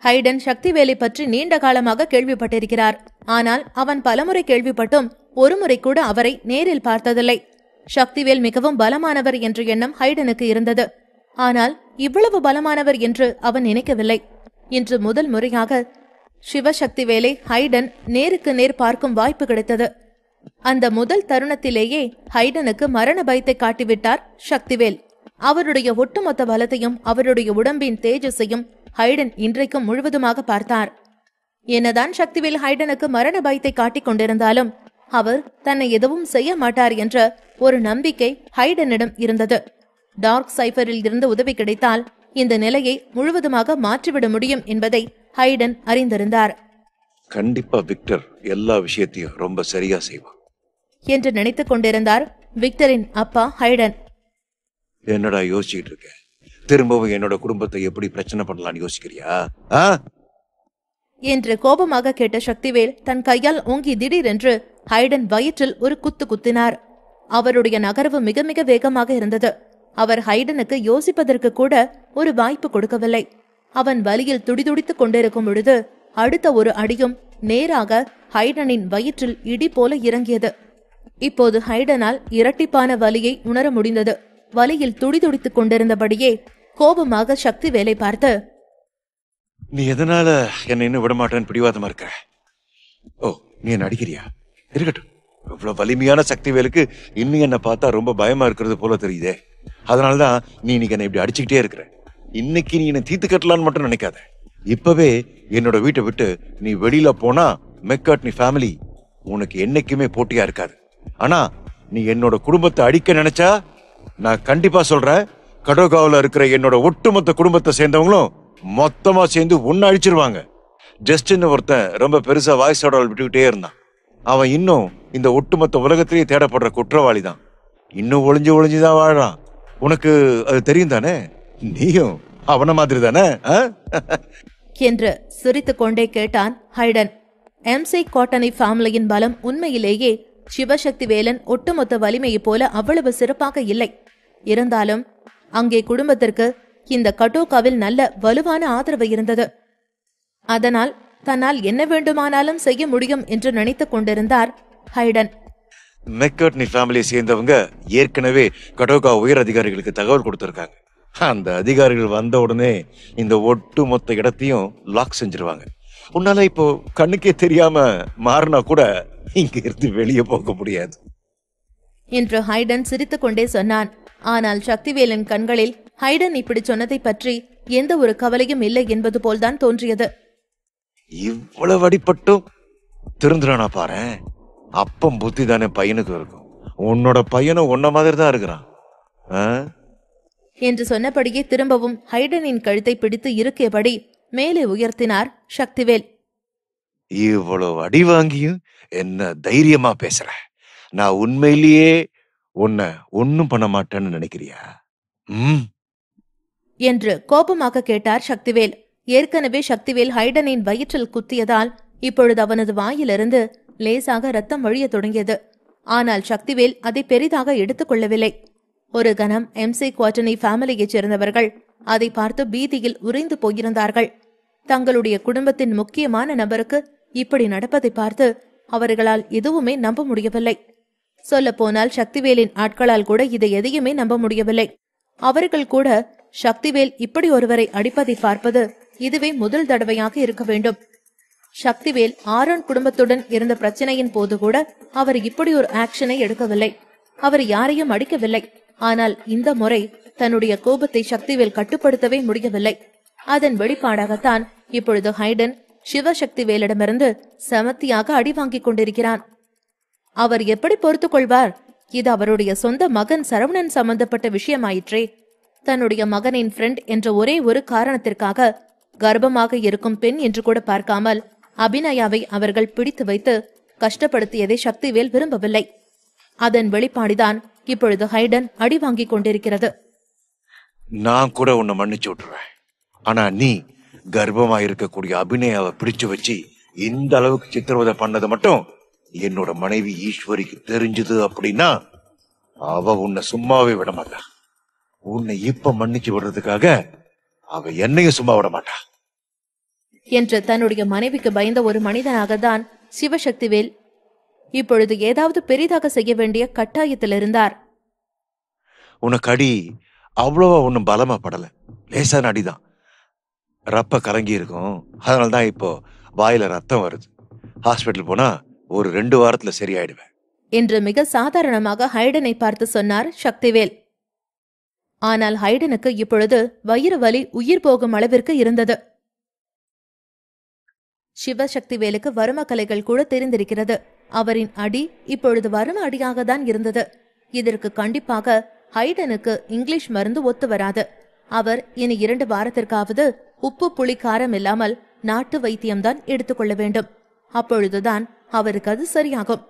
ஹைடன் சக்திவேலை பற்றி நீண்ட காலமாக கேள்விப்பட்டிருக்கிறார். ஆனால் அவன் பலமுறை கேள்விப்பட்டும் ஒருமுறை கூட அவரை நேரில் பார்த்ததில்லை. சக்திவேல் மிகவும் பலமானவர் என்ற எண்ணம் ஹைடனுக்கு இருந்தது. ஆனால் இவ்வளவு பலமானவர் என்று அவன் நினைக்கவில்லை. இன்று முதல் முறையாக சிவசக்திவேலை ஹைடன் நேருக்கு நேர் பார்க்கும் வாய்ப்பு கிடைத்தது. அந்த முதல் தருணத்திலேயே ஹைடனுக்கு மரண பயத்தை காட்டிவிட்டார் சக்திவேல். அவருடைய ஒட்டுமொத்த பலத்தையும் அவருடைய உடம்பின் தேஜஸையும் ஹைடன் இன்றைக்கும் முழுவதுமாக பார்த்தார். என்னதான் சக்திவேல் ஹைடனுக்கு மரண பயத்தை காட்டிக் கொண்டிருந்தாலும் அவர் தன்னை எதுவும் செய்ய மாட்டார் என்ற ஒரு நம்பிக்கை ஹைடனிடம் இருந்தது. டார்க் சைஃபரில் இருந்து உதவி கிடைத்தால் இந்த நிலையை முழுவதுமாக மாற்றிவிட முடியும் என்பதை ஹைடன் அறிந்திருந்தார். கண்டிப்பா விக்டர் எல்லா விஷயத்தையும் ரொம்ப சரியா செய்வான் என்று நினைத்துக் கொண்டிருந்தார் விக்டரின் அப்பா ஹைடன். என்னடா யோசிச்சுட்டு இருக்க? திரும்பவும் என்னோட குடும்பத்தை எப்படி பிரச்சனை பண்ணலாம்னு யோசிக்கிறியா என்று கோபமாக கேட்ட சக்திவேல் தன் கையால் ஓங்கி திடீரென்று ஹைடன் வயிற்றில் ஒரு குத்து குத்தினார். அவருடைய நகர்வு மிக மிக வேகமாக இருந்தது. அவர் ஹைடனுக்கு யோசிப்பதற்கு கூட ஒரு வாய்ப்பு கொடுக்கவில்லை. அவன் வலியில் துடிதுடித்துக் கொண்டிருக்கும் பொழுது அடுத்த ஒரு அடியும் நேராக ஹைடனின் வயிற்றில் இடி போல இறங்கியது. இப்போது ஹைடனால் இரட்டிப்பான வலியை உணர முடிந்தது. வலியில் துடிதுடித்துக் கொண்டிருந்தபடியே கோபமாக சக்திவேலை பார்த்து, நீ எதனால என்ன இன்னும் விடமாட்டேன்னு பிடிவாதமா இருக்க? ஓ, நீ என்ன அடிக்கிறியா? இருக்கட்டும், இவ்வளவு வலிமையான சக்திவேலுக்கு இன்னும் என்ன பார்த்தா ரொம்ப பயமா இருக்கிறது போல தெரியுதே. அதனாலதான் நீ இன்னைக்கு என்ன இப்படி அடிச்சுக்கிட்டே இருக்கிற. இன்னைக்கு நீ என்ன தீத்து கட்டலான்னு மட்டும் நினைக்காத. இப்பவே என்னோட வீட்டை விட்டு நீ வெளியில போனா மெக்கார்ட்னி ஃபேமிலி உனக்கு என்னைக்குமே போட்டியா இருக்காது. ஆனா நீ என்னோட குடும்பத்தை அடிக்க நினைச்சா நான் கண்டிப்பா சொல்றேன், கடோகாவில் இருக்கிற என்னோட ஒட்டுமொத்த குடும்பத்தை சேர்ந்தவங்களும் மொத்தமா சேர்ந்து ஒன்னு அழிச்சிருவாங்க. ஜஸ்டின் ஒருத்தன் ரொம்ப பெருசா வாய்ஸோட விட்டுக்கிட்டே இருந்தான். அவன் இன்னும் இந்த ஒட்டுமொத்த உலகத்திலேயே தேடப்படுற குற்றவாளி தான். இன்னும் ஒளிஞ்சு ஒளிஞ்சுதான் வாழறான். உனக்கு அது தெரியும் தானே? நீயும் அவன மாதிரி தானே என்று சிரித்துக் கொண்டே கேட்டான் ஹைடன். எம்சி காட்டனி ஃபேமிலியின் பலம் உண்மையிலேயே சிவசக்தி வேலன் ஒட்டுமொத்த வலிமையை போல அவ்வளவு சிறப்பாக இல்லை. இருந்தாலும் அங்கே குடும்பத்திற்கு இந்த கடோகாவில் நல்ல வலுவான ஆதரவு இருந்தது. அதனால் தன்னால் என்ன வேண்டுமானாலும் செய்ய முடியும் என்று நினைத்துக் கொண்டிருந்தார் ஹைடன். மெக்கார்ட்னி ஃபேமிலியை சேர்ந்தவங்க ஏற்கனவே கடோகா உயர் அதிகாரிகளுக்கு தகவல் கொடுத்திருக்காங்க. அந்த அதிகாரிகள் வந்த உடனே இந்த ஒட்டு மொத்த இடத்தையும் லாக் செஞ்சிருவாங்க. உன்னால இப்போ கண்ணுக்கே தெரியாம மாறினா கூட இங்க இருந்து வெளியே போக முடியாது என்று ஹைடன் சிரித்துக் கொண்டே சொன்னான். ஆனால் சக்திவேலின் கண்களில் ஹைடன் இப்படி சொன்னதை பற்றி எந்த ஒரு கவலையும் இல்லை என்பது போல்தான் தோன்றியது. இவ்வளவு அடிப்பட்டும் திருந்துறானா பாரு. அப்பம் புத்தி தானே பையனுக்கு இருக்கும். உன்னோட பையனும் உன்ன மாதிரி தான் இருக்கிறான் என்று சொன்னபடியே திரும்பவும் ஹைடனின் கழுத்தை பிடித்து இருக்கியபடி மேலே உயர்த்தினார் சக்திவேல். இவ்வளவு அடி வாங்கியும் என்ன தைரியமா பேசுற? நான் உண்மையிலேயே உன்னை ஒண்ணும் பண்ண மாட்டேன்னு நினைக்கிறியா? ம். என்று கோபமாக கேட்டார் சக்திவேல். ஏற்கனவே சக்திவேல் ஹைடனின் வயிற்றில் குத்தியதால் இப்பொழுது அவனது வாயிலிருந்து லேசாக ரத்தம் வழிய தொடங்கியது. ஆனால் சக்திவேல் அதை பெரிதாக எடுத்துக் கொள்ளவில்லை. ஒரு கணம் எம்சி குவாட்டனி ஃபேமிலியைச் சேர்ந்தவர்கள் அதை பார்த்து பீதியில் உறைந்து போயிருந்தார்கள். தங்களுடைய குடும்பத்தின் முக்கியமான நபருக்கு இப்படி நடப்பதை பார்த்து அவர்களால் எதுவுமே நம்ப முடியவில்லை. சொல்லப்போனால் சக்திவேலின் ஆட்களால் கூட இதை எதையுமே நம்ப முடியவில்லை. அவர்கள் கூட சக்திவேல் இப்படி ஒருவரை அடிப்பதை பார்ப்பது இதுவே முதல் தடவையாக இருக்க வேண்டும். சக்திவேல் ஆரோன் குடும்பத்துடன் இருந்த பிரச்சனையின் போது கூட அவர் இப்படி ஒரு ஆக்ஷனை எடுக்கவில்லை. அவர் யாரையும் அடிக்கவில்லை. ஆனால் இந்த முறை தன்னுடைய கோபத்தை சக்திவேல் கட்டுப்படுத்தவே முடியவில்லை. அதன் வெளிப்பாடாகத்தான் இப்பொழுது ஹைடன் சிவசக்திவேலிடமிருந்து செமத்தியாக அடி வாங்கிக் கொண்டிருக்கிறான். அவர் எப்படி பொறுத்துக் கொள்வார்? இது அவருடைய சொந்த மகன் சரவணன் சம்பந்தப்பட்ட விஷயமாயிற்றே. தன்னுடைய மகனின் ஃப்ரெண்ட் என்ற ஒரே ஒரு காரணத்திற்காக கர்ப்பமாக இருக்கும் பெண் என்று கூட பார்க்காமல் அபிநயாவை அவர்கள் பிடித்து வைத்து கஷ்டப்படுத்தியதை சக்திவேல் விரும்பவில்லை. அதன் வெளிப்பாடுதான் இப்பொழுது ஹைடன் அடி வாங்கிக் கொண்டிருக்கிறது. நான் கூட உன்னை மன்னிச்சு விட்டுருவேன். ஆனா நீ கர்ப்பமா இருக்கக்கூடிய அபிநயாவை பிடிச்சு வச்சு இந்த அளவுக்கு சித்திரவதை பண்ணது மட்டும் என்னோட மனைவி ஈஸ்வரிக்கு தெரிஞ்சது அப்படின்னா அவ உன்னை சும்மாவே விட மாட்டா. உன்னை இப்ப மன்னிச்சு விடுறதுக்காக அவ என்னையும் சும்மா விட மாட்டா என்று தன்னுடைய மனைவிக்கு பயந்த ஒரு மனிதனாகத்தான் சிவசக்திவேல் இப்பொழுது ஏதாவது பெரிதாக செய்ய வேண்டிய கட்டாயத்தில் இருந்தார். உனக்கு அடி அவ்வளவா ஒன்னும் பலமா படல, லேசான அடிதான். ரப்ப கலங்கி இருக்கும், அதனால்தான் இப்போ வாயில ரத்தம் வருது. ஹாஸ்பிட்டல் போனா ஒரு 2 வாரத்துல சரியாயிடுவேன் என்று மிக சாதாரணமாக ஹைடனை பார்த்து சொன்னார் சக்திவேல். ஆனால் ஹைடனுக்கு இப்பொழுது வயிறு வலி உயிர் போகும் அளவிற்கு இருந்தது. சிவசக்திவேலுக்கு வரும கலைகள் கூட தெரிந்திருக்கிறது. அவரின் அடி இப்பொழுது வரும அடியாகத்தான் இருந்தது. இதற்கு கண்டிப்பாக ஹைடனுக்கு இங்கிலீஷ் மருந்து ஒத்து வராது. அவர் இனி 2 வாரத்திற்காவது உப்பு புளி காரம் இல்லாமல் நாட்டு வைத்தியம்தான் எடுத்துக்கொள்ள வேண்டும். அப்பொழுதுதான் அவருக்கு அது சரியாகும்.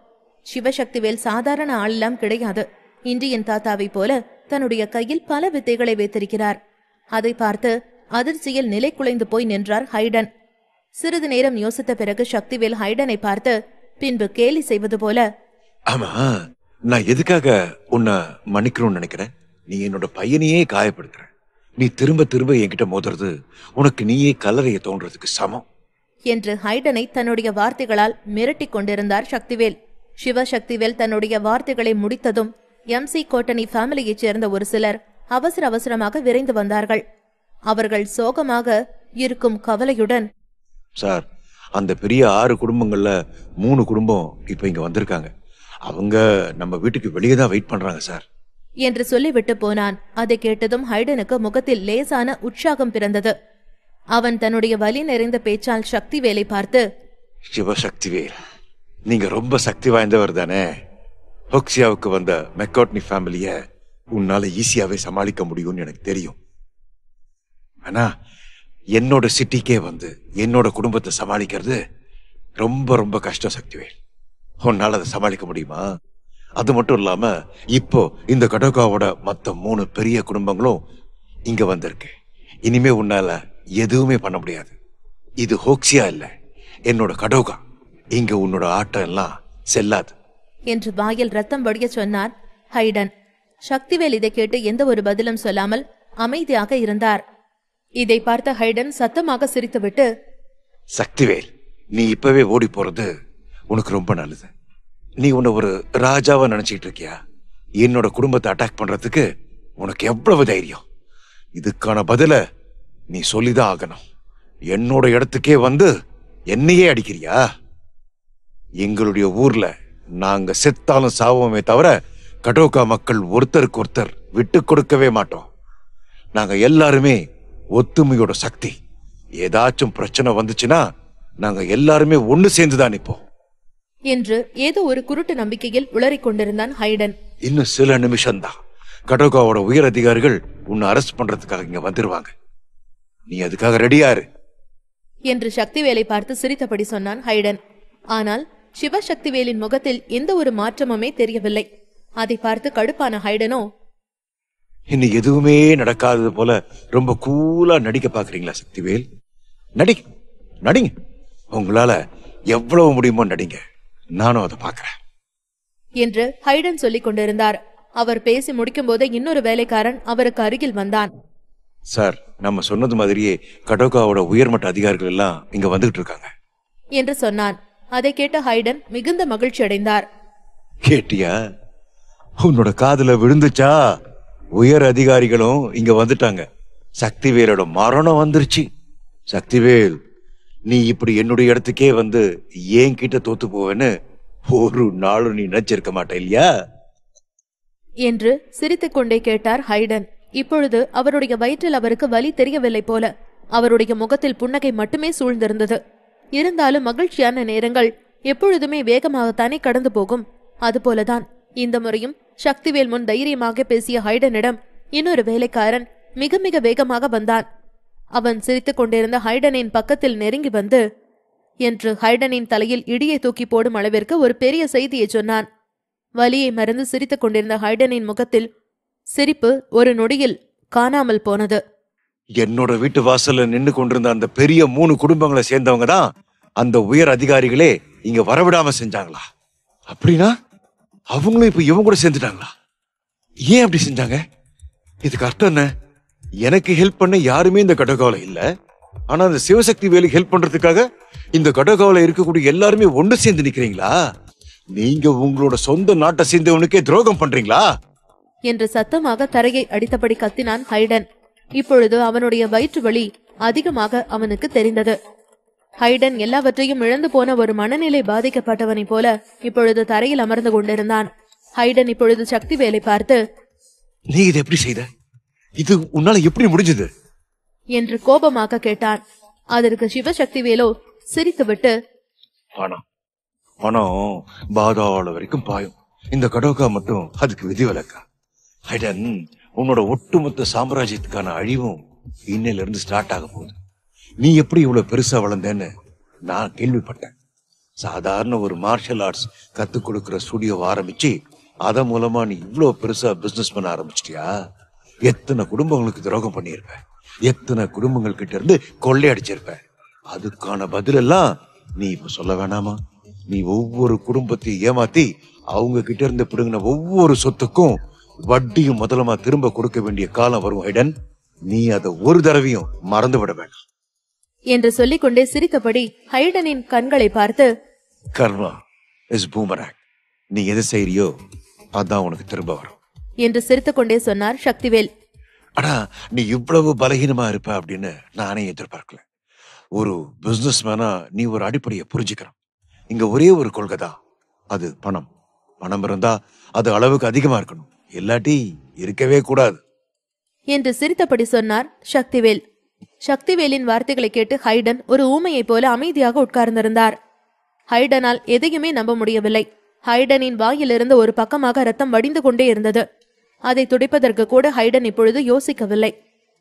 சிவசக்திவேல் சாதாரண ஆளெல்லாம் கிடையாது. இந்தியன் தாத்தாவை போல தன்னுடைய கையில் பல வித்தைகளை வைத்திருக்கிறார். அதை பார்த்து அதிர்ச்சியில் நிலை குலைந்து போய் நின்றார் ஹைடன். சிறிது நேரம் யோசித்த பிறகு சக்திவேல் ஹைடனை பார்த்து பின்பு கேலி செய்வது போல, ஆமா, நான் எதுக்காக உன்னை மன்னிக்கணும்னு நினைக்கிறேன்? நீ என்னோட பையனையே காயப்படுத்துற. நீ திரும்ப திரும்ப என்கிட்ட மோதுறது உனக்கு நீயே கல்லறைய தோன்றதுக்கு சமம் என்று ஹைடனை தன்னுடைய வார்த்தைகளால் மிரட்டி கொண்டிருந்தார் சக்திவேல். சிவசக்திவேல் தன்னுடைய வார்த்தைகளை முடித்ததும் எம்சி கோட்டனி ஃபேமிலியைச் சேர்ந்த ஒரு சிலர் அவசர அவசரமாக விரைந்து வந்தார்கள். அவர்கள் சோகமாக இருக்கும் கவலையுடன், சார், அந்த பெரிய 6 குடும்பங்கள்ல 3 குடும்பம் இப்ப இங்க வந்திருக்காங்க. அவங்க நம்ம வீட்டுக்கு வெளியே தான் வெயிட் பண்றாங்க சார் என்று சொல்லிவிட்டு போனான். அதை கேட்டதும் ஹைடனுக்கு முகத்தில் லேசான உற்சாகம் பிறந்தது. அவன் தன்னுடைய வலி நிறைந்த பேச்சால் சக்திவேலை பார்த்து, சிவசக்திவேல், நீங்க ரொம்ப சக்தி வாய்ந்தவர் தானே. ஹோக்சியாவுக்கு வந்த மெக்காட்னி ஃபேமிலிய உன்னால ஈஸியாவே சமாளிக்க முடியும்னு எனக்கு தெரியும். ஆனா என்னோட சிட்டிக்கே வந்து என்னோட குடும்பத்தை சமாளிக்கிறது ரொம்ப ரொம்ப கஷ்டம் சக்திவேல். உன்னால அதை சமாளிக்க முடியுமா? அது மட்டும் இல்லாம இப்போ இந்த கடோகாவோட மொத்த 3 பெரிய குடும்பங்களும் இங்க வந்திருக்கு. இனிமே உன்னால எதுவுமே பண்ண முடியாது. இது ஹோக்சியா இல்ல, என்னோட கடோகா. இங்க உன்னோட ஆட்டம் எல்லாம் செல்லாது என்று வாயில் ரத்தம் வடிய சொன்னார் ஹைடன். சக்திவேல் இதை கேட்டு எந்த ஒரு பதிலும் சொல்லாமல் அமைதியாக இருந்தார். இதை பார்த்த ஹைடன் சத்தமாக சிரித்துவிட்டு, சக்திவேல், நீ இப்பவே ஓடி போறது உனக்கு ரொம்ப நல்லது. நீ உன்னை ஒரு ராஜாவா நினைச்சிட்டு இருக்கியா? என்னோட குடும்பத்தை அட்டாக் பண்றதுக்கு உனக்கு எவ்வளவு தைரியம்? இதுக்கான பதில நீ சொல்லிதான் ஆகணும். என்னோட இடத்துக்கே வந்து என்னையே அடிக்கிறியா? எங்களுடைய ஊர்ல நாங்க செத்தாலும் சாவோமே தவிர கடோகா மக்கள் ஒருத்தருக்கு ஒருத்தர் விட்டு கொடுக்கவே மாட்டோம். நாங்க எல்லாருமே ஒத்துமையோட சக்தி. ஏதாச்சும் பிரச்சனை வந்துச்சுன்னா நாங்க எல்லாருமே ஒண்ணு சேர்ந்துதான் நிப்போம் என்று ஏதோ ஒரு குருட்டு நம்பிக்கையில் உளறிக் கொண்டிருந்தான் ஹைடன். இன்னும் சில நிமிஷம்தான் கடோகாவோட உயர் அதிகாரிகள் உன்னை அரெஸ்ட் பண்றதுக்காக இங்க வந்துருவாங்க. நீ அதுக்காக ரெடியாரு என்று சக்திவேலை பார்த்து சிரித்தபடி சொன்னான் ஹைடன். ஆனால் சிவசக்திவேலின் முகத்தில் எந்த ஒரு மாற்றமுமே தெரியவில்லை. அதை பார்த்து கடுப்பான ஹைடனோ, இன்னும் எதுவுமே நடக்காதது போல ரொம்ப கூலா நடிக்க பாக்குறீங்களா சக்திவேல்? நடிங்க நடிங்க, உங்களால எவ்வளவு முடியுமோ நடிங்க, நானும் அதை பாக்குறேன் என்று ஹைடன் சொல்லிக் கொண்டிருந்தார். அவர் பேசி முடிக்கும் போதே இன்னொரு வேலைக்காரன் அவருக்கு அருகில் வந்தான். சார், நம்ம சொன்னது மாதிரியே கடோகாவோட உயர்மட்ட அதிகாரிகள் எல்லாம் இங்க வந்துகிட்டு இருக்காங்க என்று சொன்னான். அதை கேட்ட ஹைடன் மிகுந்த மகிழ்ச்சி அடைந்தார். கேட்டியா? உன்னோட காதுல விழுந்துச்சா? உயர் அதிகாரிகளும் இங்க வந்துட்டாங்க. சக்திவேலோட மரணம் வந்துருச்சு. சக்திவேல், நீ இப்படி என்னுடைய இடத்துக்கே வந்து ஏன் கிட்ட தோத்து போவேன்னு ஒரு நாளும் நீ நினைச்சிருக்க மாட்ட இல்லையா என்று சிரித்துக் கொண்டே கேட்டார் ஹைடன். இப்பொழுது அவருடைய வயிற்றில் அவருக்கு வலி தெரியவில்லை போல. அவருடைய முகத்தில் புன்னகை மட்டுமே சூழ்ந்திருந்தது. இருந்தாலும் மகிழ்ச்சியான நேரங்கள் எப்பொழுதுமே வேகமாகத்தானே கடந்து போகும். அதுபோலதான் இந்த முறையும் சக்திவேல் முன் தைரியமாக பேசிய ஹைடனிடம் இன்னொரு வேலைக்காரன் மிக மிக வேகமாக வந்தான். அவன் சிரித்துக் கொண்டிருந்த ஹைடனின் பக்கத்தில் நெருங்கி வந்து என்று ஹைடனின் தலையில் இடியை தூக்கி போடும் அளவிற்கு ஒரு பெரிய செய்தியை சொன்னான். வலியை மறந்து சிரித்துக் கொண்டிருந்த ஹைடனின் முகத்தில் சிரிப்பு ஒரு நொடியில் காணாமல் போனது. என்னோட வீட்டு வாசல்ல நின்னு கொண்டிருந்த அந்த பெரிய 3 குடும்பங்களை சேர்ந்தவங்க தான் அந்த உயர் அதிகாரிகளே இங்க வரவிடாம செஞ்சாங்களா? அப்படின்னா அவங்களும் இப்ப இவங்க கூட சேர்ந்துட்டாங்களா? ஏன் அப்படி செஞ்சாங்க? இதுக்கு அர்த்தம் என்ன? எனக்கு ஹெல்ப் பண்ண யாருமே இந்த கடோகாவில இல்ல. ஆனா அந்த சிவசக்தி வேலைக்கு ஹெல்ப் பண்றதுக்காக இந்த கடோகாவில இருக்கக்கூடிய எல்லாருமே ஒன்று சேர்ந்து நிக்கிறீங்களா? நீங்க உங்களோட சொந்த நாட்டை சேர்ந்தவனுக்கே துரோகம் பண்றீங்களா என்று சத்தமாக தரையை அடித்தபடி கத்தினான் ஹைடன். இப்பொழுது அவனுடைய வயிற்று வலி அதிகமாக அவனுக்கு தெரிந்தது. ஹைடன் எல்லாவற்றையும் இழந்து போன ஒரு மனநிலை பாதிக்கப்பட்டவனை போல இப்பொழுது தரையில் அமர்ந்து கொண்டிருந்தான். ஹைடன் இப்பொழுது சக்திவேலை பார்த்து, நீ இதை எப்படி செய்த? இது உன்னால எப்படி முடிஞ்சது என்று கோபமாக கேட்டான். அதற்கு சிவசக்திவேலோ சிரித்துவிட்டு, பணம் பணம் பாதாள வரைக்கும் பாயும். இந்த கடோகா மட்டும் அதுக்கு விதிவிலக்கா? ஹைடன், உன்னோட ஒட்டுமொத்த சாம்ராஜ்யத்துக்கான அழிவும் இன்னையில இருந்து ஸ்டார்ட் ஆக போகுது. நீ எப்படி இவ்வளவு பெருசா வளர்ந்தேன்னு நான் கேள்விப்பட்டேன். சாதாரண ஒரு மார்ஷல் ஆர்ட்ஸ் கத்துக் கொடுக்கிற ஸ்டுடியோவை ஆரம்பிச்சு அதன் மூலமா நீ இவ்வளவு பெருசா பிசினஸ் பண்ண ஆரம்பிச்சிட்டியா? எத்தனை குடும்பங்களுக்கு துரோகம் பண்ணியிருப்ப, எத்தனை குடும்பங்கள் கிட்ட இருந்து கொள்ளையடிச்சிருப்ப. அதுக்கான பதிலெல்லாம் நீ இப்ப சொல்ல வேணாமா? நீ ஒவ்வொரு குடும்பத்தையும் ஏமாத்தி அவங்க கிட்ட இருந்து பிடுங்கின ஒவ்வொரு சொத்துக்கும் வட்டியும் முதலமா திரும்ப கொடுக்க வேண்டிய காலம் வரும் ஹைடன். நீ அதை ஒரு தடவையும் மறந்து விட வேண்டாம் என்று சொல்லிக்கொண்டே சிரித்தபடி ஹைடனின் கண்களை பார்த்து, கர்மா இஸ் பூமராங். நீ எது செய்யறியோ அதான் உனக்கு திரும்ப வரும் என்று சிரித்துக்கொண்டே சொன்னார் சக்திவேல். ஆனா நீ இவ்வளவு பலகீனமா இருப்ப அப்படின்னு நானே எதிர்பார்க்கல. ஒரு பிசினஸ் மேனா நீ ஒரு அடிப்படையை புரிஞ்சுக்கிறோம். இங்க ஒரே ஒரு கொள்கை தான், அது பணம். பணம் இருந்தா அது அளவுக்கு அதிகமா இருக்கணும், இல்லாட்டி இருக்கவே கூடாது என்று சிரித்தபடி சொன்னார் சக்திவேல். சக்திவேலின் வார்த்தைகளை கேட்டு ஹைடன் ஒரு ஊமையை போல அமைதியாக உட்கார்ந்திருந்தார். ஹைடனால் எதையுமே நம்ப முடியவில்லை. ஹைடனின் வாயிலிருந்து ஒரு பக்கமாக ரத்தம் வடிந்து கொண்டே இருந்தது. அதை துடைப்பதற்கு கூட ஹைடன் இப்பொழுது யோசிக்கவில்லை.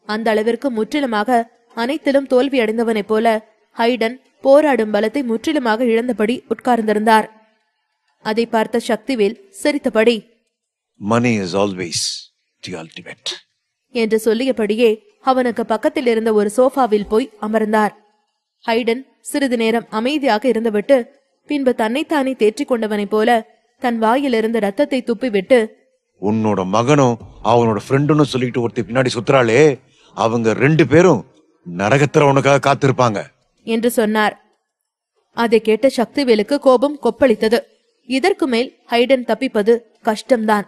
அந்த அளவிற்கு முற்றிலுமாக அனைத்திலும் தோல்வி அடைந்தவனைப் போல ஹைடன் போராடும் பலத்தை முற்றிலுமாக இழந்தபடி உட்கார்ந்திருந்தார். அதை பார்த்த சக்திவேல் சிரித்தபடி, money is always the ultimate என்று சொல்லியபடியே அவனுக்கு பக்கத்தில் இருந்த ஒரு சோஃபாவில் போய் அமர்ந்தார். ஹைடன் சிறிது நேரம் அமைதியாக இருந்துவிட்டு பின்பு தன்னைத்தானே தேற்றிக் கொண்டவனைப் போல தன் வாயிலிருந்து ரத்தத்தை துப்பிவிட்டு, உன்னோட மகனும் அவனோட ஃப்ரெண்டுன்னு சொல்லிட்டு ஒருத்தி பின்னாடி சுத்துறாளே, அவங்க 2 பேரும் நரகத்துல உனக்காக காத்திருப்பாங்க என்று சொன்னார். அதை கேட்ட சக்திவேலுக்கு கோபம் கொப்பளித்தது. இதற்கு மேல் ஹைடன் தப்பிப்பது கஷ்டம்தான்.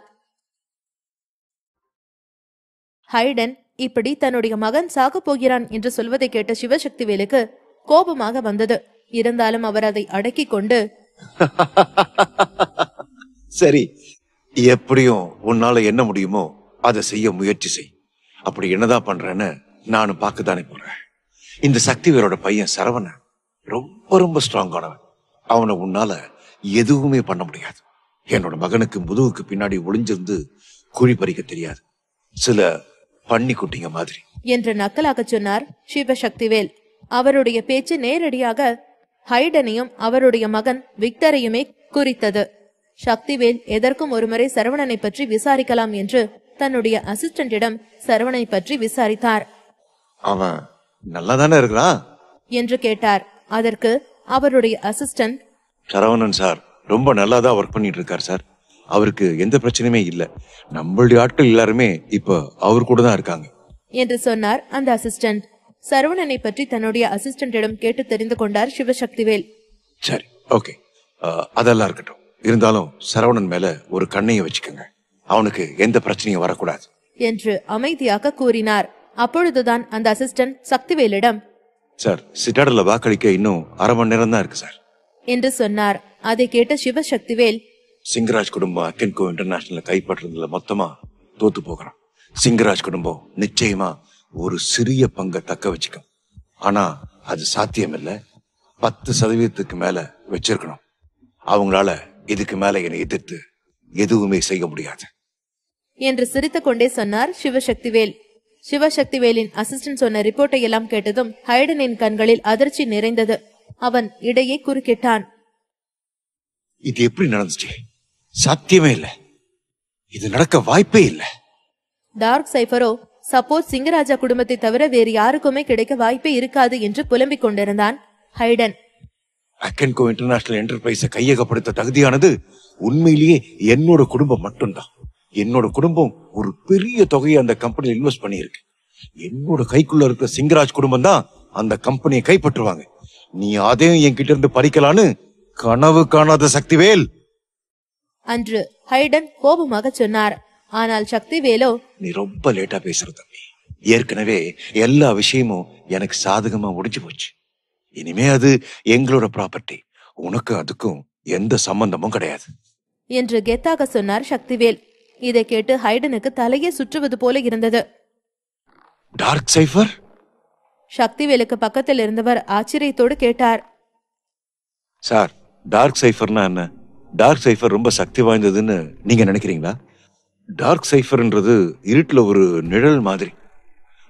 ஹைடன் இப்படி தன்னுடைய மகன் சாகப் போகிறான் என்று சொல்வதை கேட்ட சிவசக்திவேலுக்கு கோபமாக வந்தது. இருந்தாலும் அவர் அதை அடக்கிக் கொண்டு, சரி, எப்படியும் உன்னால என்ன முடியுமோ அதை செய்ய முயற்சி செய். அப்படி என்னதான் பண்றேன்னு நானும் பார்க்கத்தானே போறேன். இந்த சக்திவேலோட பையன் சரவணன் ரொம்ப ரொம்ப ஸ்ட்ராங்கானவன். அவனை உன்னால எதுவுமே பண்ண முடியாது. என்னோட மகனுக்கு முதுகுக்கு பின்னாடி ஒளிஞ்சிருந்து குழி பறிக்க தெரியாது, சில பன்னி குட்டிங்க மாதிரி என்று நக்கலாக சொன்னார் சிவசக்திவேல். அவருடைய பேச்சு நேரடியாக ஹைடனையும் அவருடைய மகன் விக்டரையுமே குறித்தது. சக்திவேல் எதற்கும் ஒருமுறை சரவணனை பற்றி விசாரிக்கலாம் என்று தன்னுடைய அசிஸ்டண்டிடம் சரவணனை பற்றி விசாரித்தார். அவன் நல்லாதானே இருக்கிறான் என்று கேட்டார். அதற்கு அவருடைய அசிஸ்டன்ட், சரவணன் சார் ரொம்ப நல்லாதான் ஒர்க் பண்ணிட்டு இருக்கார் சார். அவருக்கு எந்த பிரச்சனையுமே இல்ல. நம்மளுடைய ஆட்கள் எல்லாருமே இப்ப அவர் கூட தான் இருக்காங்க என்று சொன்னார் அந்த அசிஸ்டன்ட். சரவணனை பற்றி தன்னுடைய அசிஸ்டண்டிடம் கேட்டு தெரிந்து கொண்டார் சிவசக்திவேல். சரி, ஓகே, அதெல்லாம் இருக்கட்டும். இருந்தாலும் சரவணன் மேல ஒரு கண்ணையை வச்சுக்கோங்க. அவனுக்கு எந்த பிரச்சனையும் வரக்கூடாது என்று அமைதியாக கூறினார். அப்பொழுதுதான் அந்த அசிஸ்டன்ட் சக்திவேலிடம், சார், சிட்டாடல வாக்களிக்க இன்னும் அரை மணி நேரம் தான் இருக்கு சார் என்று சொன்னார். அதை கேட்ட சிவசக்திவேல், சிங்கராஜ் குடும்பம் அக்கென்கோ இன்டர்நேஷனல் கைப்பற்றுறதுல மொத்தமா தோத்து போகிறான். சிங்கராஜ் குடும்பம் நிச்சயமா ஒரு சிறிய பங்கை தக்க வச்சுக்கும். ஆனா அது சாத்தியம் இல்ல. 10% மேல வச்சிருக்கணும். அவங்களால இதுக்கு மேல என்னை எதிர்த்து எதுவுமே செய்ய முடியாது என்று சிரித்துக் கொண்டே சொன்னார் சிவசக்திவேல். சிவசக்திவேலின் அசிஸ்டன்ட் சொன்ன ரிப்போர்ட்டை எல்லாம் கேட்டதும் ஹைடனின் கண்களில் அதிர்ச்சி நிறைந்தது. அவன் இடையே குறுக்கிட்டான். இது எப்படி நடந்துச்சு? சாத்தியமே இல்ல. இது நடக்க வாய்ப்பே இல்ல. டார்க் சைஃபரோ சப்போஸ் சிங்கராஜா குடும்பத்தை தவிர வேறு யாருக்குமே கிடைக்க வாய்ப்பே இருக்காது என்று புலம்பிக் கொண்டிருந்தான். ஹைடன், அக்கென்கோ இன்டர்நேஷனல் என்டர்பிரைஸை கையகப்படுத்த தகுதியானது உண்மையிலேயே என்னோட குடும்பம் மட்டும்தான். என்னோட குடும்பம் ஒரு பெரிய தொகையை அந்த கம்பெனியில் இன்வெஸ்ட் பண்ணியிருக்கு. என்னோட கைக்குள்ள இருக்கிற சிங்கராஜ் குடும்பம் தான் அந்த கம்பெனியை கைப்பற்றுவாங்க. நீ அதையும் என்கிட்ட இருந்து பறிக்கலான்னு கனவு காணாத சக்திவேல் அன்று ஹைடன் கோபமாக சொன்னார். ஆனால் சக்திவேலோ, நீ ரொம்ப லேட்டா பேசுற தம்பி. ஏற்கனவே எல்லா விஷயமும் எனக்கு சாதகமா முடிஞ்சு போச்சு. இனிமே அது எங்களோட ப்ராப்பர்ட்டி. உனக்கு அதுக்கும் எந்த சம்பந்தமும் கிடையாது என்று கெத்தாக சொன்னார் சக்திவேல். இதை கேட்டு ஹைடனுக்கு தலையே சுற்றுவது போல இருந்தது. Dark cipher? சக்திவேலுக்கு பக்கத்தில் இருந்தவர் ஆச்சரியத்தோடு கேட்டார். சார், டார்க் சைஃபர்னா என்ன? டார்க் சைஃபர் ரொம்ப சக்தி வாய்ந்ததுன்னு நீங்க நினைக்கிறீங்களா? டார்க் சைஃபர்ன்றது இருட்டுல ஒரு நிழல் மாதிரி.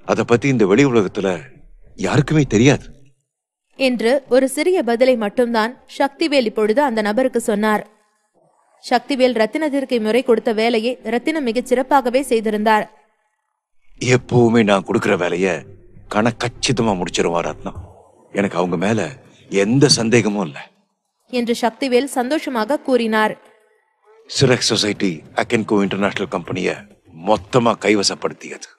அத பத்தி இந்த வெளி உலகத்துல யாருக்குமே தெரியாது என்று ஒரு சிறிய பதிலை மட்டும்தான் சக்திவேல் இப்பொழுது அந்த நபருக்கு சொன்னார். சக்திவேல் ரத்தினத்திற்கு முறை கொடுத்த வேலையை ரத்தினம் மிகச் சிறப்பாகவே செய்திருந்தார். எப்பவுமே நான் கொடுக்கிற வேலைய கணக்கச்சிதமா முடிச்சிருவார் ரத்னம். எனக்கு அவங்க மேல எந்த சந்தேகமும் இல்ல என்று சக்திவேல் சந்தோஷமாக கூறினார். சிரெக்ஸ் சொசைட்டி அக்கென்கோ இன்டர்நேஷனல் கம்பெனிய மொத்தமா கைவசப்படுத்தியது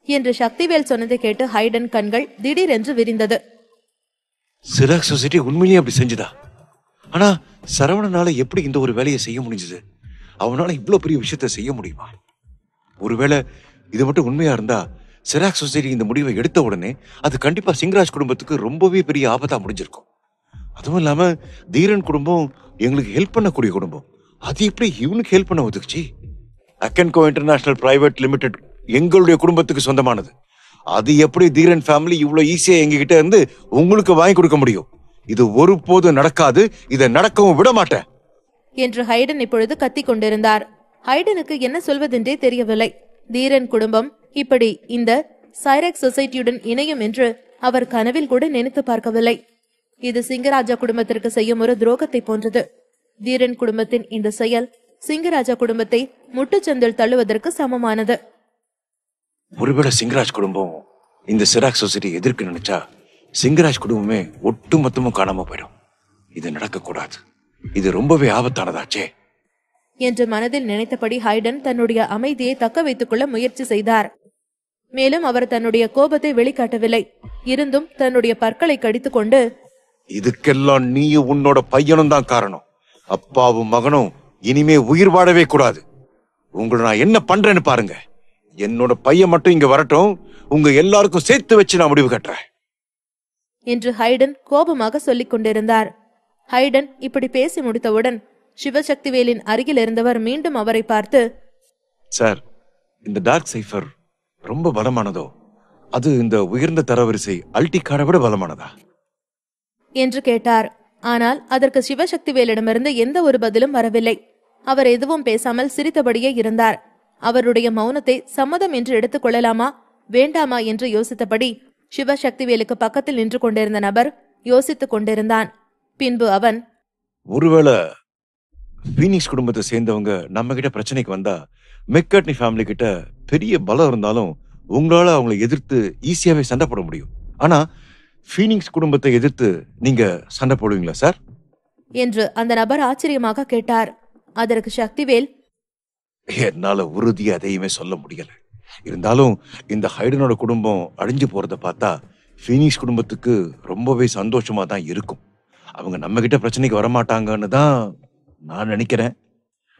என்று சக்திவேல் சொன்னதை கேட்டு ஹைடன் கண்கள் திடீரென்று விரிந்தது. சிரெக்ஸ் சொசைட்டி உண்மையிலேயே அப்படி செஞ்சுதா? ஆனா சரவணனால எப்படி இந்த ஒரு வேலையை செய்ய முடிஞ்சது? அவனால இவ்வளவு பெரிய விஷயத்த செய்ய முடியுமா? ஒருவேளை இது மட்டும் உண்மையா இருந்தா சிராக்ஸ் சொசைட்டி இந்த முடிவை எடுத்த உடனே அது கண்டிப்பா சிங்கராஜ் குடும்பத்துக்கு ரொம்பவே பெரிய ஆபத்தா முடிஞ்சிருக்கும். அதுவும் இல்லாம தீரன் குடும்பம் எங்களுக்கு ஹெல்ப் பண்ணக்கூடிய குடும்பம். அது எப்படி இவனுக்கு ஹெல்ப் பண்ண ஒதுக்குச்சு? அக்கென்கோ இன்டர்நேஷனல் பிரைவேட் லிமிடெட் எங்களுடைய குடும்பத்துக்கு சொந்தமானது. அது எப்படி தீரன் ஃபேமிலி இவ்வளவு ஈஸியா எங்ககிட்ட இருந்து உங்களுக்கு வாங்கி கொடுக்க முடியும்? இது ஒருபோதும் நடக்காது. இதை நடக்கவும் விட மாட்டேன் என்று ஹைடன் இப்பொழுது கத்திக் கொண்டிருந்தார். ஹைடனுக்கு என்ன சொல்வதென்றே தெரியவில்லை. தீரன் குடும்பம் இப்படி இந்த சைரெக்ஸ் சொசைட்டியுடன் இணையும் என்று அவர் கனவில் கூட நினைத்து பார்க்கவில்லை. இது சிங்கராஜா குடும்பத்திற்கு செய்யும் ஒரு துரோகத்தை போன்றது. தீரன் குடும்பத்தின் இந்த செயல் சிங்கராஜா குடும்பத்தை முட்டுச்சந்தில் தள்ளுவதற்கு சமமானது. ஒருவேளை சிங்கராஜ் குடும்பம் இந்த சிராக்ஸ் சொசைட்டி எதிர்க்க நினைச்சா சிங்கராஜ் குடும்பமே ஒட்டுமொத்தமும் காணாம போயிடும். இது நடக்க கூடாது. இது ரொம்பவே ஆபத்தானதாச்சே என்று மனதில் நினைத்தபடி ஹைடன் தன்னுடைய அமைதியை தக்க வைத்துக் கொள்ள முயற்சி செய்தார். மேலும் அவர் தன்னுடைய கோபத்தை வெளிக்காட்டவில்லை. இருந்தும் தன்னுடைய பற்களை கடித்துக் கொண்டு, இதுக்கெல்லாம் நீயும் உன்னோட பையனும் தான் காரணம். அப்பாவும் மகனும் இனிமே உயிர் வாழவே கூடாது. உங்களை நான் என்ன பண்றேன்னு பாருங்க. என்னோட பையன் மட்டும் இங்க வரட்டும். உங்க எல்லாருக்கும் சேர்த்து வச்சு நான் முடிவு கட்டுறேன் என்று ஹைடன் கோபமாக சொல்லிக் கொண்டிருந்தார். ஹைடன் இப்படி பேசி முடித்தவுடன் சிவசக்திவேலின் அருகில் இருந்தவர் மீண்டும் அவரை பார்த்து, சார், இந்த டார்க் சைஃபர் ரொம்ப பலமானதோ? அது இந்த உயர்ந்த தரவரிசை அல்டிகாரை விட பலமானதா என்று கேட்டார். ஆனால் அதற்கு சிவசக்திவேலிடமிருந்து எந்த ஒரு பதிலும் வரவில்லை. அவர் எதுவும் பேசாமல் சிரித்தபடியே இருந்தார். அவருடைய மௌனத்தை சம்மதம் என்று எடுத்துக் கொள்ளலாமா வேண்டாமா என்று யோசித்தபடி சிவசக்திவேலுக்கு பக்கத்தில் நின்று கொண்டிருந்த நபர் யோசித்துக் கொண்டிருந்தான். பின்பு அவன், ஒருவேளை பீனிக்ஸ் குடும்பத்தை சேர்ந்தவங்க நம்ம கிட்ட பிரச்சனைக்கு வந்தா மெக்கர்ட்னி ஃபேமிலி கிட்ட பெரிய பலம் இருந்தாலும் உங்களால அவங்களை எதிர்த்து ஈஸியாவே சண்டை போட முடியும். ஆனா பீனிக்ஸ் குடும்பத்தை எதிர்த்து நீங்க சண்டை போடுவீங்களா சார் என்று அந்த நபர் ஆச்சரியமாக கேட்டார். அதற்கு சக்திவேல், என்னால உறுதியா எதையுமே சொல்ல முடியல. இருந்தாலும் இந்த ஹைடனோட குடும்பம் அழிஞ்சு போறத பார்த்தா பீனிக்ஸ் குடும்பத்துக்கு ரொம்பவே சந்தோஷமா தான் இருக்கும். அவங்க நம்ம கிட்ட பிரச்சனைக்கு வரமாட்டாங்கன்னு தான் நான் நினைக்கிறேன்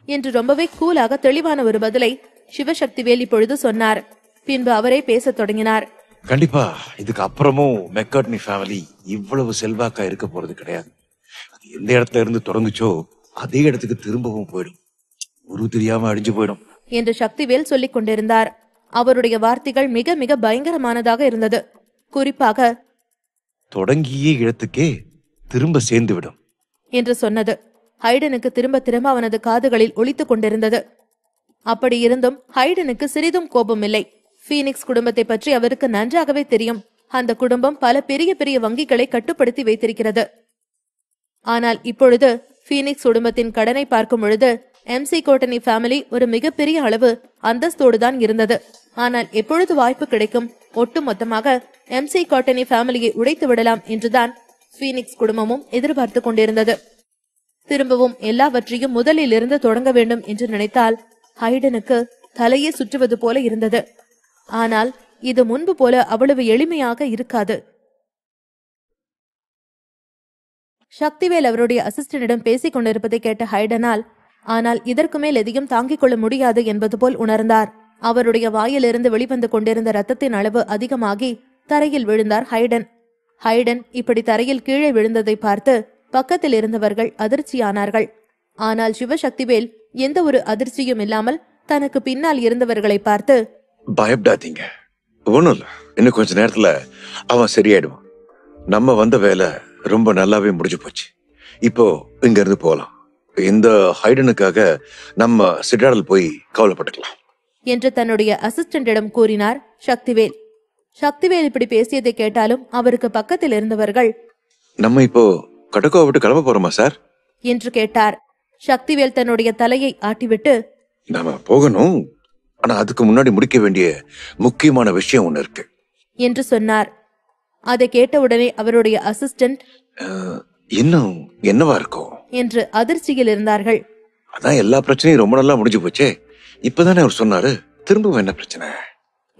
என்று ரொம்பவே கூலாக தெளிவான ஒரு பதிலை சிவசக்திவேல் இப்பொழுது சொன்னார். பின்பு அவரே பேசத் தொடங்கினார். கண்டிப்பா இதுக்கு அப்புறமும் மெக்கர்ட்னி ஃபேமிலி இவ்வளவு செல்வாக்கா இருக்க போறது கிடையாது. அது எந்த இடத்துல இருந்து தொடங்குச்சோ அதே இடத்துக்கு திரும்பவும் போயிடும். உரு தெரியாம அழிஞ்சு போயிடும் என்று சக்திவேல் சொல்லிக் கொண்டிருந்தார். அவருடைய வார்த்தைகள் மிக மிக பயங்கரமானதாக இருந்தது. குறிப்பாக தொடங்கிய இடத்துக்கே திரும்ப சேர்ந்து விடும் என்று சொன்னது ஹைடனுக்கு திரும்ப திரும்ப அவனது காதுகளில் ஒலித்துக் கொண்டிருந்தது. அப்படி இருந்தும் ஹைடனுக்கு சிறிதும் கோபம் இல்லை. பீனிக்ஸ் குடும்பத்தை பற்றி அவருக்கு நன்றாகவே தெரியும். அந்த குடும்பம் பல பெரிய பெரிய வங்கிகளை கட்டுப்படுத்தி வைத்திருக்கிறது. ஆனால் இப்பொழுது பீனிக்ஸ் குடும்பத்தின் கடனை பார்க்கும் பொழுது MC கோட்டனி ஃபேமிலி ஒரு மிகப்பெரிய அளவு அந்தஸ்தோடுதான் இருந்தது. ஆனால் எப்பொழுது வாய்ப்பு கிடைக்கும் ஒட்டுமொத்தமாக MC காட்டனி ஃபேமிலியை உடைத்து விடலாம் என்றுதான் பீனிக்ஸ் குடும்பமும் எதிர்பார்த்து கொண்டிருந்தது. திரும்பவும் எல்லாவற்றையும் முதலில் இருந்து தொடங்க வேண்டும் என்று நினைத்தால் ஹைடனுக்கு தலையே சுற்றுவது போல இருந்தது. ஆனால் இது முன்பு போல அவ்வளவு எளிமையாக இருக்காது. சக்திவேல் அவருடைய அசிஸ்டன்டிடம் பேசிக் கொண்டிருப்பதை கேட்ட ஹைடனால் ஆனால் இதற்கு மேல் எதையும் தாங்கிக் கொள்ள முடியாது என்பது போல் உணர்ந்தார். அவருடைய வாயிலிருந்து வெளிவந்து கொண்டிருந்த ரத்தத்தின் அளவு அதிகமாகி தரையில் விழுந்தார் ஹைடன். ஹைடன் இப்படி தரையில் கீழே விழுந்ததை பார்த்து பக்கத்தில் இருந்தவர்கள் அதிர்ச்சியானார்கள். ஆனால் சிவசக்திவேல் எந்த ஒரு அதிர்ச்சியும் இல்லாமல் தனக்கு பின்னால் இருந்தவர்களை பார்த்து, பயப்படாதீங்க, ஒண்ணும் இல்ல, இன்னும் கொஞ்ச நேரத்துல அவன் சரியாயிடுவான். நம்ம வந்த வேலை ரொம்ப நல்லாவே முடிஞ்சு போச்சு. இப்போ இங்க இருந்து போலாம். இந்த ஹைடனுக்காக நம்ம சிட்டாடல் போய் கவலைப்பட்டுக்கலாம் என்று தன்னுடைய அசிஸ்டன்டிடம் கூறினார் சக்திவேல். சக்திவேல் இப்படி பேசியதை கேட்டாலும் அவருக்கு பக்கத்தில் இருந்தவர்கள், நம்ம இப்போ கடக்கோவை விட்டு கிளம்ப போறோமா சார் என்று கேட்டார். சக்திவேல் தன்னுடைய தலையை ஆட்டிவிட்டு, நாம போகணும், ஆனா அதுக்கு முன்னாடி முடிக்க வேண்டிய முக்கியமான விஷயம் ஒண்ணு இருக்கு என்று சொன்னார். அதை கேட்டவுடனே அவருடைய அசிஸ்டன்ட், இன்னும் என்னவா இருக்கும் என்று அதிர்ச்சியில் இருந்தார்கள். அதான் எல்லா பிரச்சனையும் ரொம்ப நல்லா முடிஞ்சு போச்சே, இப்பதானே அவர் சொன்னாரு, திரும்ப என்ன பிரச்சனை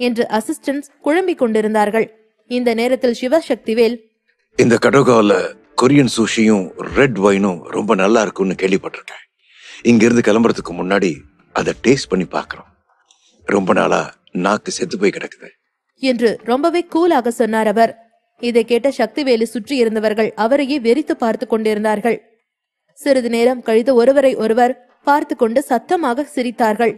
என்று அசிஸ்டன்ட்ஸ் குழம்பிக் கொண்டிருந்தார்கள். இந்த நேரத்தில் சிவசக்திவேல், இந்த கடோகால கொரியன் சூஷியும் ரெட் வைனும் ரொம்ப நல்லா இருக்கும்னு கேள்விப்பட்டிருக்கேன். இங்க இருந்து கிளம்புறதுக்கு முன்னாடி அதை டேஸ்ட் பண்ணி பாக்குறோம். ரொம்ப நாளா நாக்கு செத்து போய் கிடக்குது என்று ரொம்பவே கூலாக சொன்னார் அவர். இதை கேட்ட சக்திவேலு சுற்றி இருந்தவர்கள் அவரையே வெறித்து பார்த்து கொண்டிருந்தார்கள். சிறிது நேரம் கழித்து ஒருவரை ஒருவர் பார்த்து கொண்டு சத்தமாக சிரித்தார்கள்.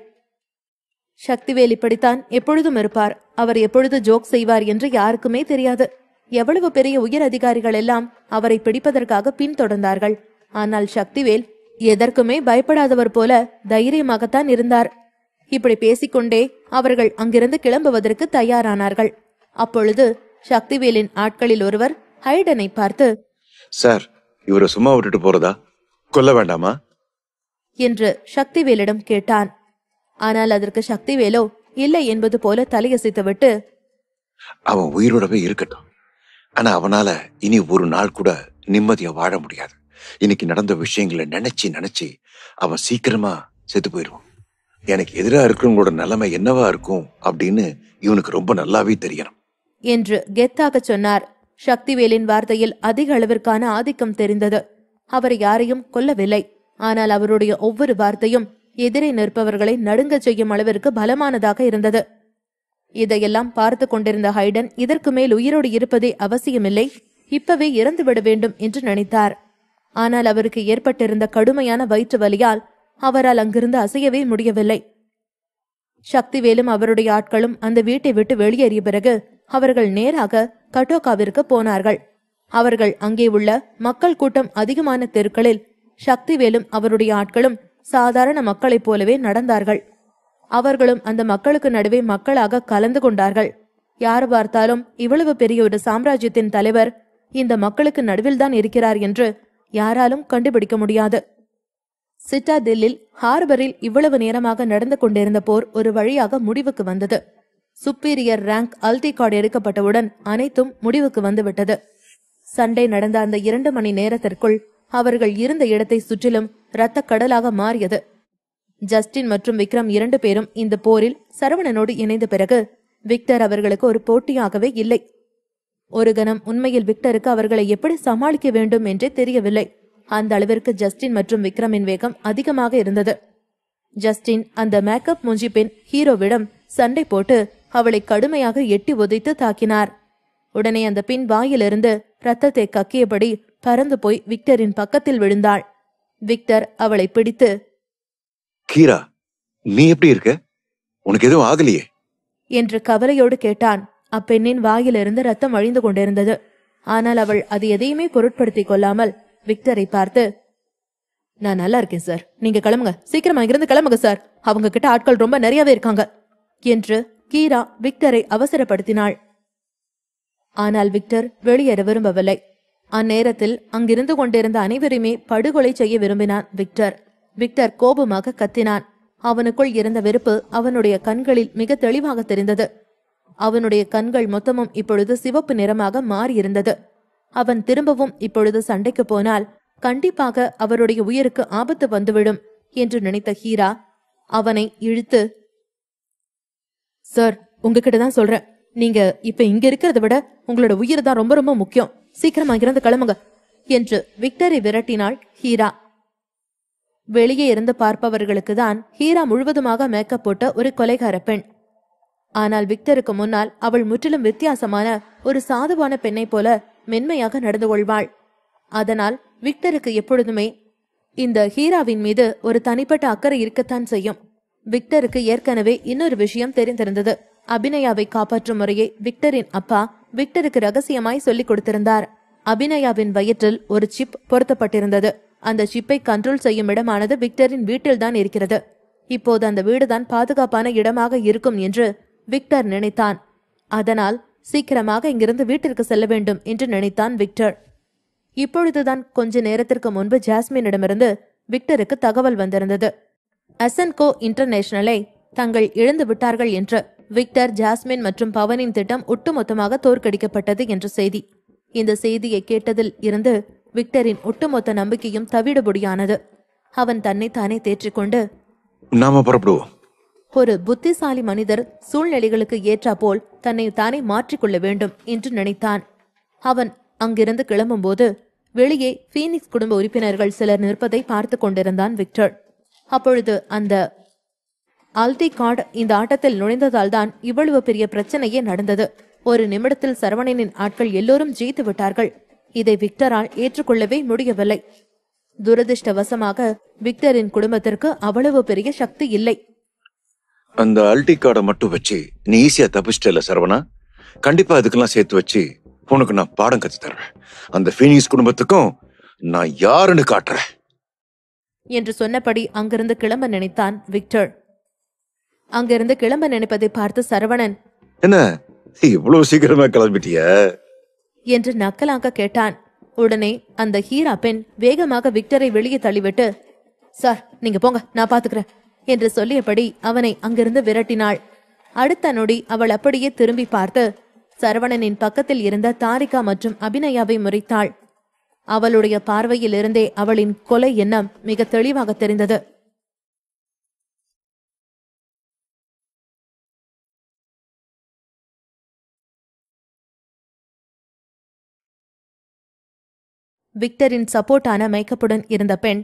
சக்திவேல் இப்படித்தான் எப்பொழுதும் இருப்பார். அவர் எப்பொழுது ஜோக் செய்வார் என்று யாருக்குமே தெரியாது. எவ்வளவு பெரிய உயர் அதிகாரிகள் எல்லாம் அவரை பிடிப்பதற்காக பின்தொடர்ந்தார்கள். ஆனால் சக்திவேல் எதற்குமே பயப்படாதவர் போல தைரியமாகத்தான் இருந்தார். இப்படி பேசிக்கொண்டே அவர்கள் அங்கிருந்து கிளம்புவதற்கு தயாரானார்கள். அப்பொழுது சக்திவேலின் ஆட்களில் ஒருவர் ஹைடனை பார்த்து, சார், இவரை சும்மா விட்டுட்டு போறதா, கொல்ல வேண்டாமா என்று சக்திவேலிடம் கேட்டான். ஆனால் அதற்கு சக்திவேலோ இல்லை என்பது போல தலையசைத்துவிட்டு, அவன் உயிரோடவே இருக்கட்டும், ஆனா அவனால இனி ஒரு நாள் கூட நிம்மதியா வாழ முடியாது. இன்னைக்கு நடந்த விஷயங்களை நினைச்சு நினைச்சு அவன் சீக்கிரமா செத்து போயிடுவான். எனக்கு எதிராக இருக்கிறவங்களோட நிலைமை என்னவா இருக்கும் அப்படின்னு இவனுக்கு ரொம்ப நல்லாவே தெரியணும் என்று கெத்தாக சொன்னார். சக்திவேலின் வார்த்தையில் அதிக அளவிற்கான ஆதிக்கம் தெரிந்தது. அவர் யாரையும் கொல்லவில்லை. ஆனால் அவருடைய ஒவ்வொரு வார்த்தையும் எதிரே நிற்பவர்களை நடுங்கச் செய்யும் அளவிற்கு பலமானதாக இருந்தது. இதையெல்லாம் பார்த்து கொண்டிருந்த ஹைடன் இதற்கு மேல் உயிரோடு இருப்பதே அவசியமில்லை, இப்பவே இறந்துவிட வேண்டும் என்று நினைத்தார். ஆனால் அவருக்கு ஏற்பட்டிருந்த கடுமையான வயிற்று வலியால் அவரால் அங்கிருந்து அசையவே முடியவில்லை. சக்திவேலும் அவருடைய ஆட்களும் அந்த வீட்டை விட்டு வெளியேறிய பிறகு அவர்கள் நேராக கடோகாவிற்கு போனார்கள். அவர்கள் அங்கே உள்ள மக்கள் கூட்டம் அதிகமான தெருக்களில் சக்திவேலும் அவருடைய ஆட்களும் சாதாரண மக்களைப் போலவே நடந்தார்கள். அவர்களும் அந்த மக்களுக்கு நடுவே மக்களாக கலந்து கொண்டார்கள். யாரு பார்த்தாலும் இவ்வளவு பெரிய ஒரு சாம்ராஜ்யத்தின் தலைவர் இந்த மக்களுக்கு நடுவில்தான் இருக்கிறார் என்று யாராலும் கண்டுபிடிக்க முடியாது. சிட்டாடெல்லில் ஹார்பரில் இவ்வளவு நேரமாக நடந்து கொண்டிருந்த போர் ஒரு வழியாக முடிவுக்கு வந்தது. சுப்பீரியர் ரேங்க் அல்டிகார்டு எடுக்கப்பட்டவுடன் அனைத்தும் முடிவுக்கு வந்துவிட்டது. சண்டை நடந்த அந்த 2 மணி நேரத்திற்குள் அவர்கள் இருந்த இடத்தை சுற்றிலும் இரத்த கடலாக மாறியது. ஜஸ்டின் மற்றும் விக்ரம் 2 பேரும் இந்த போரில் சரவணனோடு இணைந்த பிறகு விக்டர் அவர்களுக்கு ஒரு போட்டியாகவே இல்லை. ஒரு கணம் உண்மையில் விக்டருக்கு அவர்களை எப்படி சமாளிக்க வேண்டும் என்றே தெரியவில்லை. அந்த அளவிற்கு ஜஸ்டின் மற்றும் விக்ரமின் வேகம் அதிகமாக இருந்தது. ஜஸ்டின் அந்த மேக்கப் மூஞ்சி பெண் ஹீரோவிடம் சண்டை போட்டு அவளை கடுமையாக எட்டி உதைத்து தாக்கினார். உடனே அந்த பின் வாயிலிருந்து ரத்தத்தை கக்கியபடி பறந்து போய் விக்டரின் பக்கத்தில் விழுந்தாள். விக்டர் அவளை பிடித்து, கீரா, நீ எப்படி இருக்க? உனக்கு எதுவும் ஆகலையே என்று கவலையோடு கேட்டான். அப்பெண்ணின் வாயிலிருந்து ரத்தம் வழிந்து கொண்டிருந்தது. ஆனால் அவள் அது எதையுமே பொருட்படுத்திக் கொள்ளாமல் விக்டரை பார்த்து, நான் நல்லா இருக்கேன் சார், நீங்க கிளம்புங்க, சீக்கிரமா இங்கிருந்து கிளம்புங்க சார், அவங்க கிட்ட ஆட்கள் ரொம்ப நிறையவே இருக்காங்க என்று கீரா விக்டரை அவசரப்படுத்தினாள். ஆனால் விக்டர் வெளியேற விரும்பவில்லை. அந்நேரத்தில் அங்கிருந்து கொண்டிருந்த அனைவருமே படுகொலை செய்ய விரும்பினான் விக்டர். விக்டர் கோபமாக கத்தினான். அவனுக்குள் இருந்த வெறுப்பு அவனுடைய கண்களில் மிக தெளிவாக தெரிந்தது. அவனுடைய கண்கள் மொத்தமும் இப்பொழுது சிவப்பு நிறமாக மாறியிருந்தது. அவன் திரும்பவும் இப்பொழுது சண்டைக்கு போனால் கண்டிப்பாக அவருடைய உயிருக்கு ஆபத்து வந்துவிடும் என்று நினைத்த ஹீரா அவனை இழுத்து, சார், உங்ககிட்ட தான் சொல்றேன், நீங்க இப்ப இங்க இருக்கிறத விட உங்களோட உயிர் தான் ரொம்ப ரொம்ப முக்கியம், சீக்கிரமா இங்கிருந்து கிளம்புங்க என்று விக்டரை விரட்டினாள் ஹீரா. வெளியே இருந்து பார்ப்பவர்களுக்கு தான் ஹீரா முழுவதுமாக மேக்கப் போட்ட ஒரு கொலைகார பெண். ஆனால் விக்டருக்கு முன்னால் அவள் முற்றிலும் வித்தியாசமான ஒரு சாதுவான பெண்ணை போல மென்மையாக நடந்து கொள்வாள். அதனால் விக்டருக்கு எப்பொழுதுமே இந்த ஹீராவின் மீது ஒரு தனிப்பட்ட அக்கறை இருக்கத்தான் செய்யும். விக்டருக்கு ஏற்கனவே இன்னொரு விஷயம் தெரிந்திருந்தது. அபிநயாவை காப்பாற்றும் முறையை விக்டரின் அப்பா விக்டருக்கு ரகசியமாய் சொல்லிக் கொடுத்திருந்தார். அபிநயாவின் வயிற்றில் ஒரு சிப் பொருத்தப்பட்டிருந்தது. அந்த சிப்பை கண்ட்ரோல் செய்யும் இடமானது விக்டரின் வீட்டில்தான் இருக்கிறது. இப்போது அந்த வீடுதான் பாதுகாப்பான இடமாக இருக்கும் என்று விக்டர் நினைத்தான். அதனால் சீக்கிரமாக இங்கிருந்து வீட்டிற்கு செல்ல வேண்டும் என்று நினைத்தான் விக்டர். இப்பொழுதுதான் கொஞ்ச நேரத்திற்கு முன்பு ஜாஸ்மினிடமிருந்து விக்டருக்கு தகவல் வந்திருந்தது. அசன்கோ இன்டர்நேஷனலை தங்கள் இழந்து விட்டார்கள் என்று. விக்டர், ஜாஸ்மின் மற்றும் பவனின் திட்டம் ஒட்டுமொத்தமாக தோற்கடிக்கப்பட்டது என்ற செய்தி. இந்த செய்தியை கேட்டதில் இருந்து விக்டரின் ஒட்டுமொத்த நம்பிக்கையும் தவிடுபொடியானது. அவன் தன்னைத்தானே தேற்றிக்கொண்டு, நாம புறப்படுவோம். ஒரு புத்திசாலி மனிதர் சூழ்நிலைகளுக்கு ஏற்றாப்போல் தன்னை தானே மாற்றிக்கொள்ள வேண்டும் என்று நினைத்தான். அவன் அங்கிருந்து கிளம்பும்போது வெளியே பீனிக்ஸ் குடும்ப உறுப்பினர்கள் சிலர் நிற்பதை பார்த்து கொண்டிருந்தான் விக்டர். அப்பொழுது அந்த அல்டிகார்டு இந்த ஆட்டத்தில் நுழைந்ததால் தான் இவ்வளவு பெரிய பிரச்சனையே நடந்தது. ஒரு நிமிடத்தில் சரவணனின் ஆட்கள் எல்லோரும் ஜெயித்து விட்டார்கள். இதை விக்டரால் ஏற்றுக்கொள்ளவே முடியவில்லை. துரதிருஷ்டவசமாக விக்டரின் குடும்பத்திற்கு அவ்வளவு பெரிய சக்தி இல்லை. அந்த அல்டிகார்டை மட்டும் வச்சு நீ ஈஸியா தப்பிச்சிட்டல சரவணா. கண்டிப்பா அதுக்கெல்லாம் சேர்த்து வச்சு உனக்கு நான் பாடம் கத்து தர்றேன். அந்த பீனிக்ஸ் குடும்பத்துக்கும் நான் யாருன்னு காட்டுறேன் என்று சொன்னபடி அங்கிருந்து கிளம்ப நினைத்தான் விக்டர். அங்கிருந்து கிளம்ப நினைப்பதை பார்த்து சரவணன், என்ன இவ்வளவு சீக்கிரமா கிளம்பிட்டிய என்று நக்கலாக கேட்டான். உடனே அந்த ஹீரா பெண் வேகமாக விக்டரை வெளியே தள்ளிவிட்டு, சார், நீங்க போங்க, நான் பாத்துக்கிறேன் என்று சொல்லியபடி அவனை அங்கிருந்து விரட்டினாள். அடுத்த நொடி அவள் அப்படியே திரும்பி பார்த்து சரவணனின் பக்கத்தில் இருந்த தாரிகா மற்றும் அபிநயாவை முறைத்தாள். அவளுடைய பார்வையில் இருந்தே அவளின் கொலை எண்ணம் மிக தெளிவாக தெரிந்தது. விக்டரின் சப்போர்ட்டான மேக்கப்புடன் இருந்த பெண்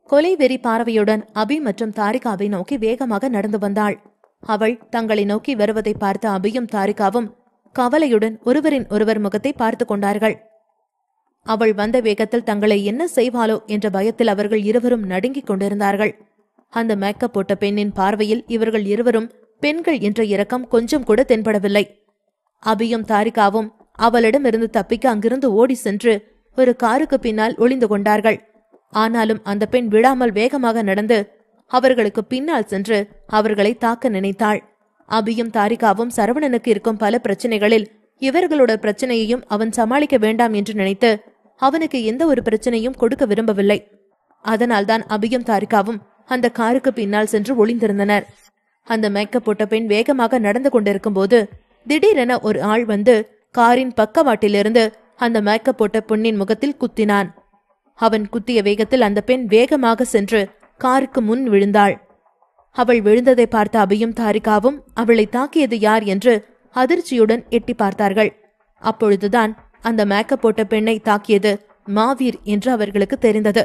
கொலை வெறி பார்வையுடன் அபி மற்றும் தாரிகாவை நோக்கி வேகமாக நடந்து வந்தாள். அவள் தங்களை நோக்கி வருவதை பார்த்த அபியும் தாரிகாவும் கவலையுடன் ஒருவரின் ஒருவர் முகத்தை பார்த்து கொண்டார்கள். அவள் வந்த வேகத்தில் தங்களை என்ன செய்வாளோ என்ற பயத்தில் அவர்கள் இருவரும் நடுங்கிக் கொண்டிருந்தார்கள். அந்த மேக்கப் போட்ட பெண்ணின் பார்வையில் இவர்கள் இருவரும் பெண்கள் என்ற இரக்கம் கொஞ்சம் கூட தென்படவில்லை. அபியும் தாரிகாவும் அவளிடமிருந்து தப்பிக்க அங்கிருந்து ஓடி சென்று ஒரு காருக்கு பின்னால் ஒளிந்து கொண்டார்கள். ஆனாலும் அந்த பெண் விடாமல் வேகமாக நடந்து அவர்களுக்கு பின்னால் சென்று அவர்களை தாக்க நினைத்தாள். அபியும் தாரிகாவும் சரவணனுக்கு இருக்கும் பல பிரச்சனைகளில் இவர்களோட பிரச்சனையையும் அவன் சமாளிக்க வேண்டாம் என்று நினைத்து அவனுக்கு எந்த ஒரு பிரச்சனையும் கொடுக்க விரும்பவில்லை. அதனால்தான் அபியும் தாரிகாவும் அந்த காருக்கு பின்னால் சென்று ஒளிந்திருந்தனர். அந்த மேக்கப் போட்ட பெண் வேகமாக நடந்து கொண்டிருக்கும் போது திடீரென ஒரு ஆள் வந்து காரின் பக்கவாட்டிலிருந்து அந்த மேக்கப் போட்ட பெண்ணின் முகத்தில் குத்தினான். அவன் குத்திய வேகத்தில் அந்த பெண் வேகமாக சென்று காருக்கு முன் விழுந்தாள். அவள் விழுந்ததை பார்த்த அபியும் தாரிகாவும் அவளை தாக்கியது யார் என்று அதிர்ச்சியுடன் எட்டி பார்த்தார்கள். அப்பொழுதுதான் அந்த மேக்கப் போட்ட பெண்ணை தாக்கியது மாவீர் என்று அவர்களுக்கு தெரிந்தது.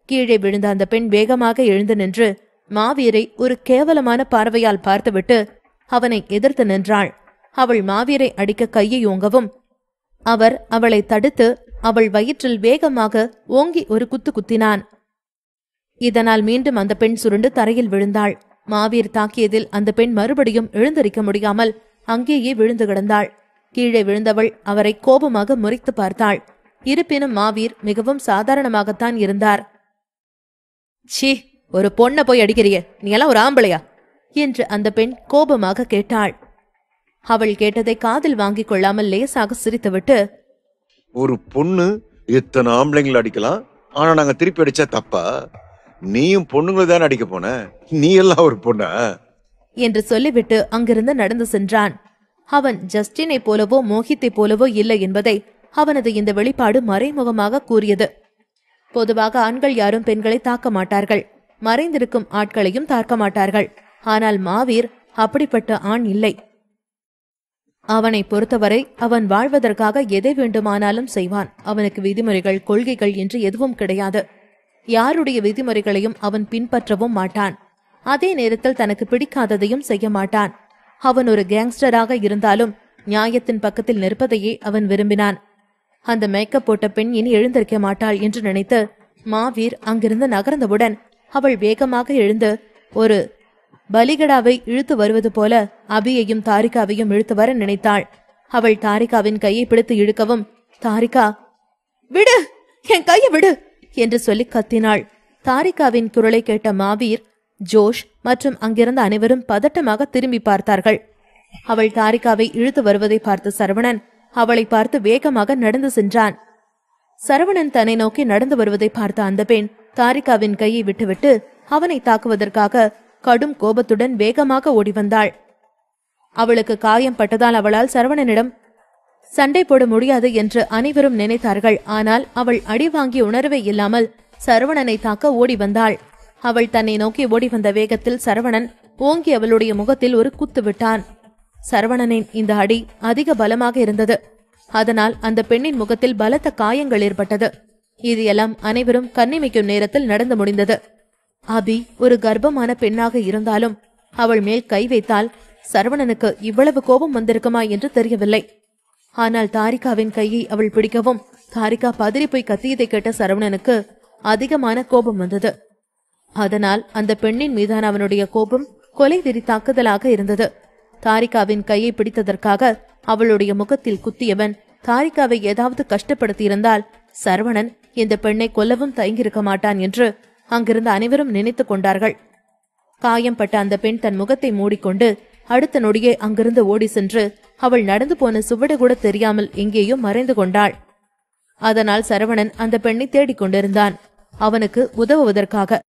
கீழே விழுந்த அந்த பெண் வேகமாக எழுந்து நின்று மாவீரை ஒரு கேவலமான பார்வையால் பார்த்துவிட்டு அவனை எதிர்த்து நின்றாள். அவள் மாவீரை அடிக்க கையை ஓங்கவும் அவர் அவளை தடுத்து அவள் வயிற்றில் வேகமாக ஓங்கி ஒரு குத்து குத்தினான். இதனால் மீண்டும் அந்த பெண் சுருண்டு தரையில் விழுந்தாள். மாவீர் தாக்கியதில் அந்த பெண் மறுபடியும் எழுந்திருக்க முடியாமல் அங்கேயே விழுந்து கிடந்தாள். கீழே விழுந்தவள் அவரை கோபமாக முறைத்து பார்த்தாள். இருப்பினும் மாவீர் மிகவும் சாதாரணமாகத்தான் இருந்தார். சி, ஒரு பொண்ணை போய் அடிக்கிறிய, நீ எல்லாம் ஒரு ஆம்பளையா என்று அந்த பெண் கோபமாக கேட்டாள். அவள் கேட்டதை காதில் வாங்கிக் கொள்ளாமல் லேசாக சிரித்துவிட்டு, ஒரு பொண்ணு எத்தனை ஆம்பளைங்களை அடிக்கலாம், ஆனா நாங்க திருப்பி அடிச்சா தப்பா? நீயும் பொண்ணுங்களை தானே அடிக்க போன, நீ எல்லாம் ஒரு பொண்ணா என்று சொல்லிவிட்டு அங்கிருந்து நடந்து சென்றான். அவன் ஜஸ்டினை போலவோ மோகித்தை போலவோ இல்லை என்பதை அவனது இந்த வெளிப்பாடு மறைமுகமாக கூறியது. பொதுவாக ஆண்கள் யாரும் பெண்களை தாக்க மாட்டார்கள், மறைந்திருக்கும் ஆட்களையும் தாக்க மாட்டார்கள். ஆனால் மாவீர் அப்படிப்பட்ட ஆண் இல்லை. அவனை பொறுத்தவரை அவன் வாழ்வதற்காக எதை வேண்டுமானாலும் செய்வான். அவனுக்கு விதிமுறைகள் கொள்கைகள் என்று எதுவும் கிடையாது. யாருடைய விதிமுறைகளையும் அவன் பின்பற்றவும் மாட்டான். அதே நேரத்தில் தனக்கு பிடிக்காததையும் செய்ய மாட்டான். அவன் ஒரு கேங்ஸ்டராக இருந்தாலும் நியாயத்தின் பக்கத்தில் நிற்பதையே அவன் விரும்பினான். அந்த மேக்கப் போட்ட பெண் இனி எழுந்திருக்க மாட்டாள் என்று நினைத்து மாவீர் அங்கிருந்து நகர்ந்தவுடன் அவள் வேகமாக எழுந்து ஒரு பலிகடாவை இழுத்து வருவது போல அபியையும் தாரிகாவையும் இழுத்து வர நினைத்தாள். அவள் தாரிகாவின் கையை பிடித்து இழுக்கவும், தாரிகா விடு, என் கையை விடு என்று சொல்லி கத்தினாள். தாரிகாவின் குரலை கேட்ட மாவீர், ஜோஷ் மற்றும் அங்கிருந்த அனைவரும் பதட்டமாக திரும்பி பார்த்தார்கள். அவள் தாரிகாவை இழுத்து வருவதை பார்த்த சரவணன் அவளை பார்த்து வேகமாக நடந்து சென்றான். சரவணன் தன்னை நோக்கி நடந்து வருவதை பார்த்த அந்த பெண் தாரிகாவின் கையை விட்டுவிட்டு அவனை தாக்குவதற்காக கடும் கோபத்துடன் வேகமாக ஓடி வந்தாள். அவளுக்கு காயம் பட்டதால் அவளால் சரவணனிடம் சண்டை போட முடியாது என்று அனைவரும் நினைத்தார்கள். ஆனால் அவள் அடி வாங்கிய உணர்வே இல்லாமல் சரவணனை தாக்க ஓடி வந்தாள். அவள் தன்னை நோக்கி ஓடி வந்த வேகத்தில் சரவணன் ஓங்கி அவளுடைய முகத்தில் ஒரு குத்து விட்டான். சரவணனின் இந்த அடி அதிக பலமாக இருந்தது. அதனால் அந்த பெண்ணின் முகத்தில் பலத்த காயங்கள் ஏற்பட்டது. இது எல்லாம் அனைவரும் கண்ணிமைக்கும் நேரத்தில் நடந்து முடிந்தது. அபி ஒரு கர்ப்பமான பெண்ணாக இருந்தாலும் அவள் மேல் கை வைத்தால் சரவணனுக்கு இவ்வளவு கோபம் வந்திருக்குமா என்று தெரியவில்லை. ஆனால் தாரிகாவின் கையை அவள் பிடிக்கவும் தாரிகா பதறி போய் கத்தியதை கேட்ட சரவணனுக்கு அதிகமான கோபம் வந்தது. அதனால் அந்த பெண்ணின் மீதான அவனுடைய கோபம் கொலை வெறி தாக்குதலாக இருந்தது. தாரிகாவின் கையை பிடித்ததற்காக அவளுடைய முகத்தில் குத்தியவன் தாரிகாவை ஏதாவது கஷ்டப்படுத்தியிருந்தால் சரவணன் இந்த பெண்ணை கொல்லவும் தயங்கியிருக்க மாட்டான் என்று அங்கிருந்த அனைவரும் நினைத்துக் கொண்டார்கள். காயம்பட்ட அந்த பெண் தன் முகத்தை மூடிக்கொண்டு அடுத்த நொடியே அங்கிருந்து ஓடி சென்று அவள் நடந்து போன சுவடு கூட தெரியாமல் எங்கேயோ மறைந்து கொண்டாள். அதனால் சரவணன் அந்த பெண்ணை தேடிக் கொண்டிருந்தான், அவனுக்கு உதவுவதற்காக.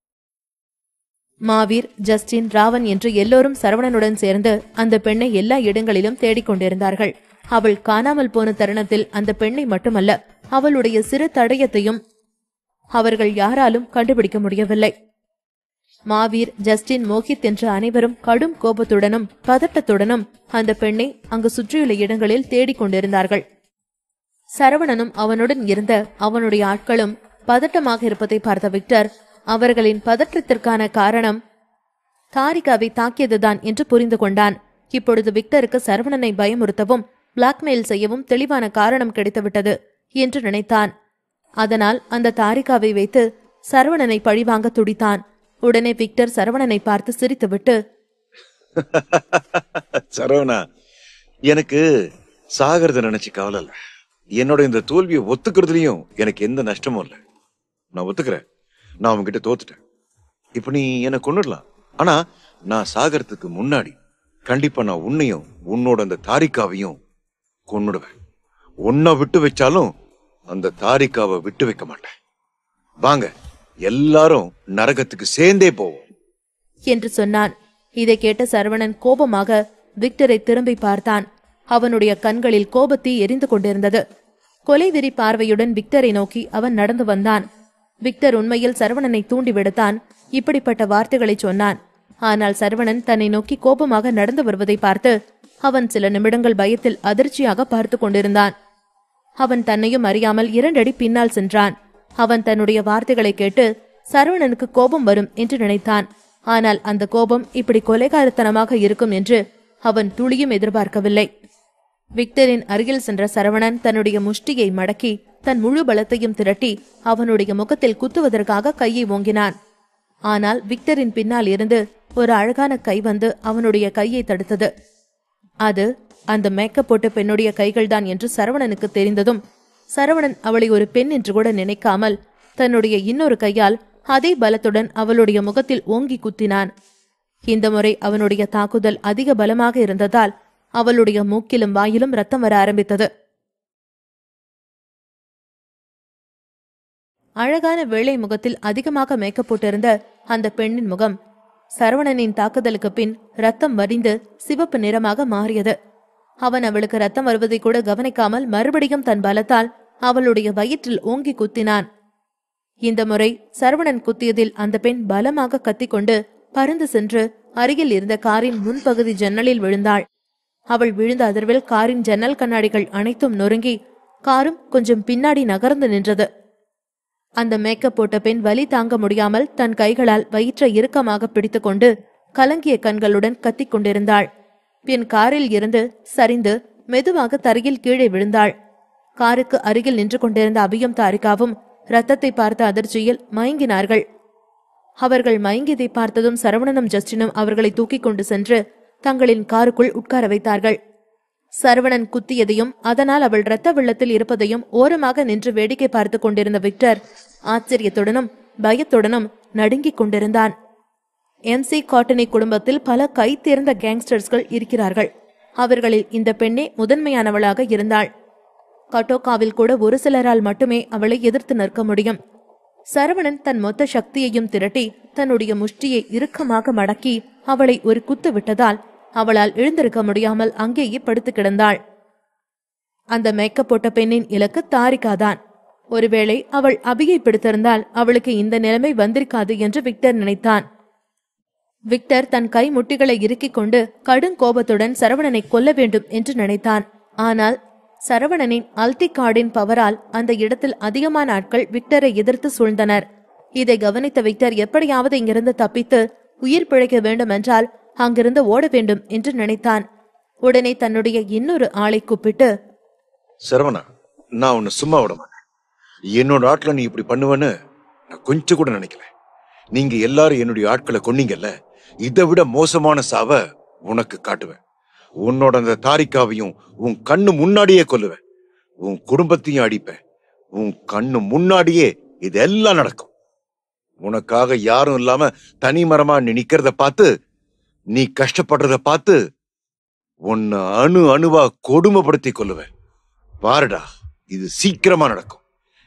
மாவீர், ஜஸ்டின், ராவன் என்று எல்லோரும் சரவணனுடன் சேர்ந்து அந்த பெண்ணை எல்லா இடங்களிலும் தேடிக்கொண்டிருந்தார்கள். அவள் காணாமல் போன தருணத்தில் அந்த பெண்ணை மட்டுமல்ல, அவளுடைய சிறு தடயத்தையும் அவர்கள் யாராலும் கண்டுபிடிக்க முடியவில்லை. மாவீர், ஜஸ்டின், மோகித் என்ற அனைவரும் கடும் கோபத்துடனும் பதட்டத்துடனும் அந்த பெண்ணை அங்கு சுற்றியுள்ள இடங்களில் தேடிக்கொண்டிருந்தார்கள். சரவணனும் அவனுடன் இருந்த அவனுடைய ஆட்களும் பதட்டமாக இருப்பதை பார்த்த விக்டர் அவர்களின் பதற்றத்திற்கான காரணம் தாரிகாவை தாக்கியதுதான் என்று புரிந்து கொண்டான். இப்பொழுது விக்டருக்கு சரவணனை பயமுறுத்தவும் பிளாக்மெயில் செய்யவும் தெளிவான காரணம் கிடைத்துவிட்டது என்று நினைத்தான். அதனால் அந்த தாரிகாவை வைத்து சரவணனை பழிவாங்க துடித்தான். உடனே விக்டர் சரவணனை பார்த்து சிரித்துவிட்டு, சரவணா, எனக்கு சாகிறத நினைச்சு கவலை இல்ல. என்னோட இந்த தோல்வியை ஒத்துக்கிறதுலயும் எனக்கு எந்த நஷ்டமும் இல்லை. நான் ஒத்துக்கிறேன், நான் அவன்கிட்ட தோத்துட்டேன். இப்ப நீ என்னை கொன்னுடலாம். ஆனா நான் சாகிறதுக்கு முன்னாடி கண்டிப்பா நான் உன்னையும் உன்னோட அந்த தாரிகாவையும் கொன்னுடுவேன். உன்னை விட்டு வச்சாலும் அந்த தாரிகாவை விட்டு வைக்க மாட்டேன். வாங்க எல்லாரும் நரகத்துக்கு சேர்ந்தே போவோம் என்று சொன்னான். இதை கேட்ட சரவணன் கோபமாக விக்டரை திரும்பி பார்த்தான். அவனுடைய கண்களில் கோபத்தீ எரிந்து கொண்டிருந்தது. கொலைவெறி பார்வையுடன் விக்டரை நோக்கி அவன் நடந்து வந்தான். விக்டர் உண்மையில் சரவணனை தூண்டிவிடுத்தான் இப்படிப்பட்ட வார்த்தைகளை சொன்னான். ஆனால் சரவணன் தன்னை நோக்கி கோபமாக நடந்து வருவதை பார்த்து அவன் சில நிமிடங்கள் பயத்தில் அதிர்ச்சியாக பார்த்து கொண்டிருந்தான். அவன் தன்னையும் அறியாமல் 2 அடி பின்னால் சென்றான். அவன் தன்னுடைய வார்த்தைகளை கேட்டு சரவணனுக்கு கோபம் வரும் என்று நினைத்தான். ஆனால் அந்த கோபம் இப்படி கொலைகாரத்தனமாக இருக்கும் என்று அவன் துளியும் எதிர்பார்க்கவில்லை. விக்டரின் அருகில் சென்ற சரவணன் தன்னுடைய முஷ்டியை மடக்கி தன் முழு பலத்தையும் திரட்டி அவனுடைய முகத்தில் குத்துவதற்காக கையை ஓங்கினான். ஆனால் விக்டரின் பின்னால் இருந்து ஒரு அழகான கை வந்து அவனுடைய கையை தடுத்தது. அது அந்த மேக்கப் போட்ட பெண்ணுடைய கைகள்தான் என்று சரவணனுக்கு தெரிந்ததும் சரவணன் அவளை ஒரு பெண் என்று கூட நினைக்காமல் தன்னுடைய இன்னொரு கையால் அதே பலத்துடன் அவளுடைய முகத்தில் ஓங்கி குத்தினான். இந்த முறை அவனுடைய தாக்குதல் அதிக பலமாக இருந்ததால் அவளுடைய மூக்கிலும் வாயிலும் ரத்தம் வர ஆரம்பித்தது. அழகான வெள்ளை முகத்தில் அதிகமாக மேக்கப் போட்டிருந்த அந்த பெண்ணின் முகம் சரவணனின் தாக்குதலுக்கு பின் ரத்தம் வடிந்து சிவப்பு நிறமாக மாறியது. அவன் அவளுக்கு ரத்தம் வருவதை கூட கவனிக்காமல் மறுபடியும் தன் பலத்தால் அவளுடைய வயிற்றில் ஓங்கி குத்தினான். இந்த முறை சரவணன் குத்தியதில் அந்த பெண் பலமாக கத்திக்கொண்டு பறந்து சென்று அருகில் இருந்த காரின் முன்பகுதி ஜன்னலில் விழுந்தாள். அவள் விழுந்த அதிர்வில் காரின் ஜன்னல் கண்ணாடிகள் அனைத்தும் நொறுங்கி காரும் கொஞ்சம் பின்னாடி நகர்ந்து நின்றது. அந்த மேக்கப் போட்ட பெண் வலி தாங்க முடியாமல் தன் கைகளால் வயிற்றை இறுக்கமாக பிடித்துக்கொண்டு கலங்கிய கண்களுடன் கத்திக் கொண்டிருந்தாள். பின் காரில் இருந்து சரிந்து மெதுவாக தரையில் கீழே விழுந்தாள். காருக்கு அருகில் நின்று கொண்டிருந்த அபியும் தாரிகாவும் ரத்தத்தை பார்த்த அதிர்ச்சியில் மயங்கினார்கள். அவர்கள் மயங்கியதை பார்த்ததும் சரவணனும் ஜஸ்டினும் அவர்களை தூக்கிக் கொண்டு சென்று தங்களின் காருக்குள் உட்கார வைத்தார்கள். சரவணன் குத்தியதையும் அதனால் அவள் இரத்த வெள்ளத்தில் இருப்பதையும் ஓரமாக நின்று வேடிக்கை பார்த்து கொண்டிருந்த விக்டர் ஆச்சரியத்துடனும் பயத்துடனும் நடுங்கிக் கொண்டிருந்தான். MC காட்டனி குடும்பத்தில் பல கை தேர்ந்த கேங்ஸ்டர்ஸ்கள் இருக்கிறார்கள். அவர்களில் இந்த பெண்ணே முதன்மையானவளாக இருந்தாள். கட்டோக்காவில் கூட ஒரு சிலரால் மட்டுமே அவளை எதிர்த்து நிற்க முடியும். சரவணன் தன் மொத்த சக்தியையும் திரட்டி தன்னுடைய முஷ்டியை இறுக்கமாக மடக்கி அவளை ஒரு குத்து விட்டதால் அவளால் எழுந்திருக்க முடியாமல் அங்கேயே படுத்து கிடந்தாள். அந்த மேக்கப் போட்ட பெண்ணின் இலக்கு தாரிகாதான். ஒருவேளை அவள் அபியை பிடித்திருந்தால் அவளுக்கு இந்த நிலைமை வந்திருக்காது என்று விக்டர் நினைத்தான். விக்டர் தன் கை முட்டிகளை இறுக்கிக் கொண்டு கடும் கோபத்துடன் சரவணனை கொல்ல வேண்டும் என்று நினைத்தான். ஆனால் சரவணனின் அல்டிகார்டின் பவரால் அந்த இடத்தில் அதிகமான ஆட்கள் விக்டரை எதிர்த்து சூழ்ந்தனர். இதை கவனித்த விக்டர் எப்படியாவது இங்கிருந்து தப்பித்து உயிர் பிழைக்க வேண்டும் என்றால் அங்கிருந்து ஓட வேண்டும் என்று நினைத்தான். உடனே தன்னுடைய இன்னொரு ஆளை கூப்பிட்டு, சரவணா, நான் உன்னை சும்மா விட மாட்டேன். என்னோட ஆட்களை நீ இப்படி பண்ணுவேன்னு நான் கொஞ்சம் கூட நினைக்கல. நீங்க எல்லாரும் என்னுடைய ஆட்களை கொன்னீங்கல்ல, இதை விட மோசமான சாவ உனக்கு காட்டுவேன். உன்னோட அந்த தாரிகாவையும் உன் கண்ணு முன்னாடியே கொல்லுவேன். உன் குடும்பத்தையும் அடிப்பேன். உன் கண்ணு முன்னாடியே இதெல்லாம் நடக்கும். உனக்காக யாரும் இல்லாம தனி மரமா நீ நிக்கிறத பார்த்து, நீ கஷ்டப்படுறத பார்த்து உன்னை அணு அணுவா கொடுமைப்படுத்தி கொல்லுவேன். பாருடா, இது சீக்கிரமா நடக்கும்.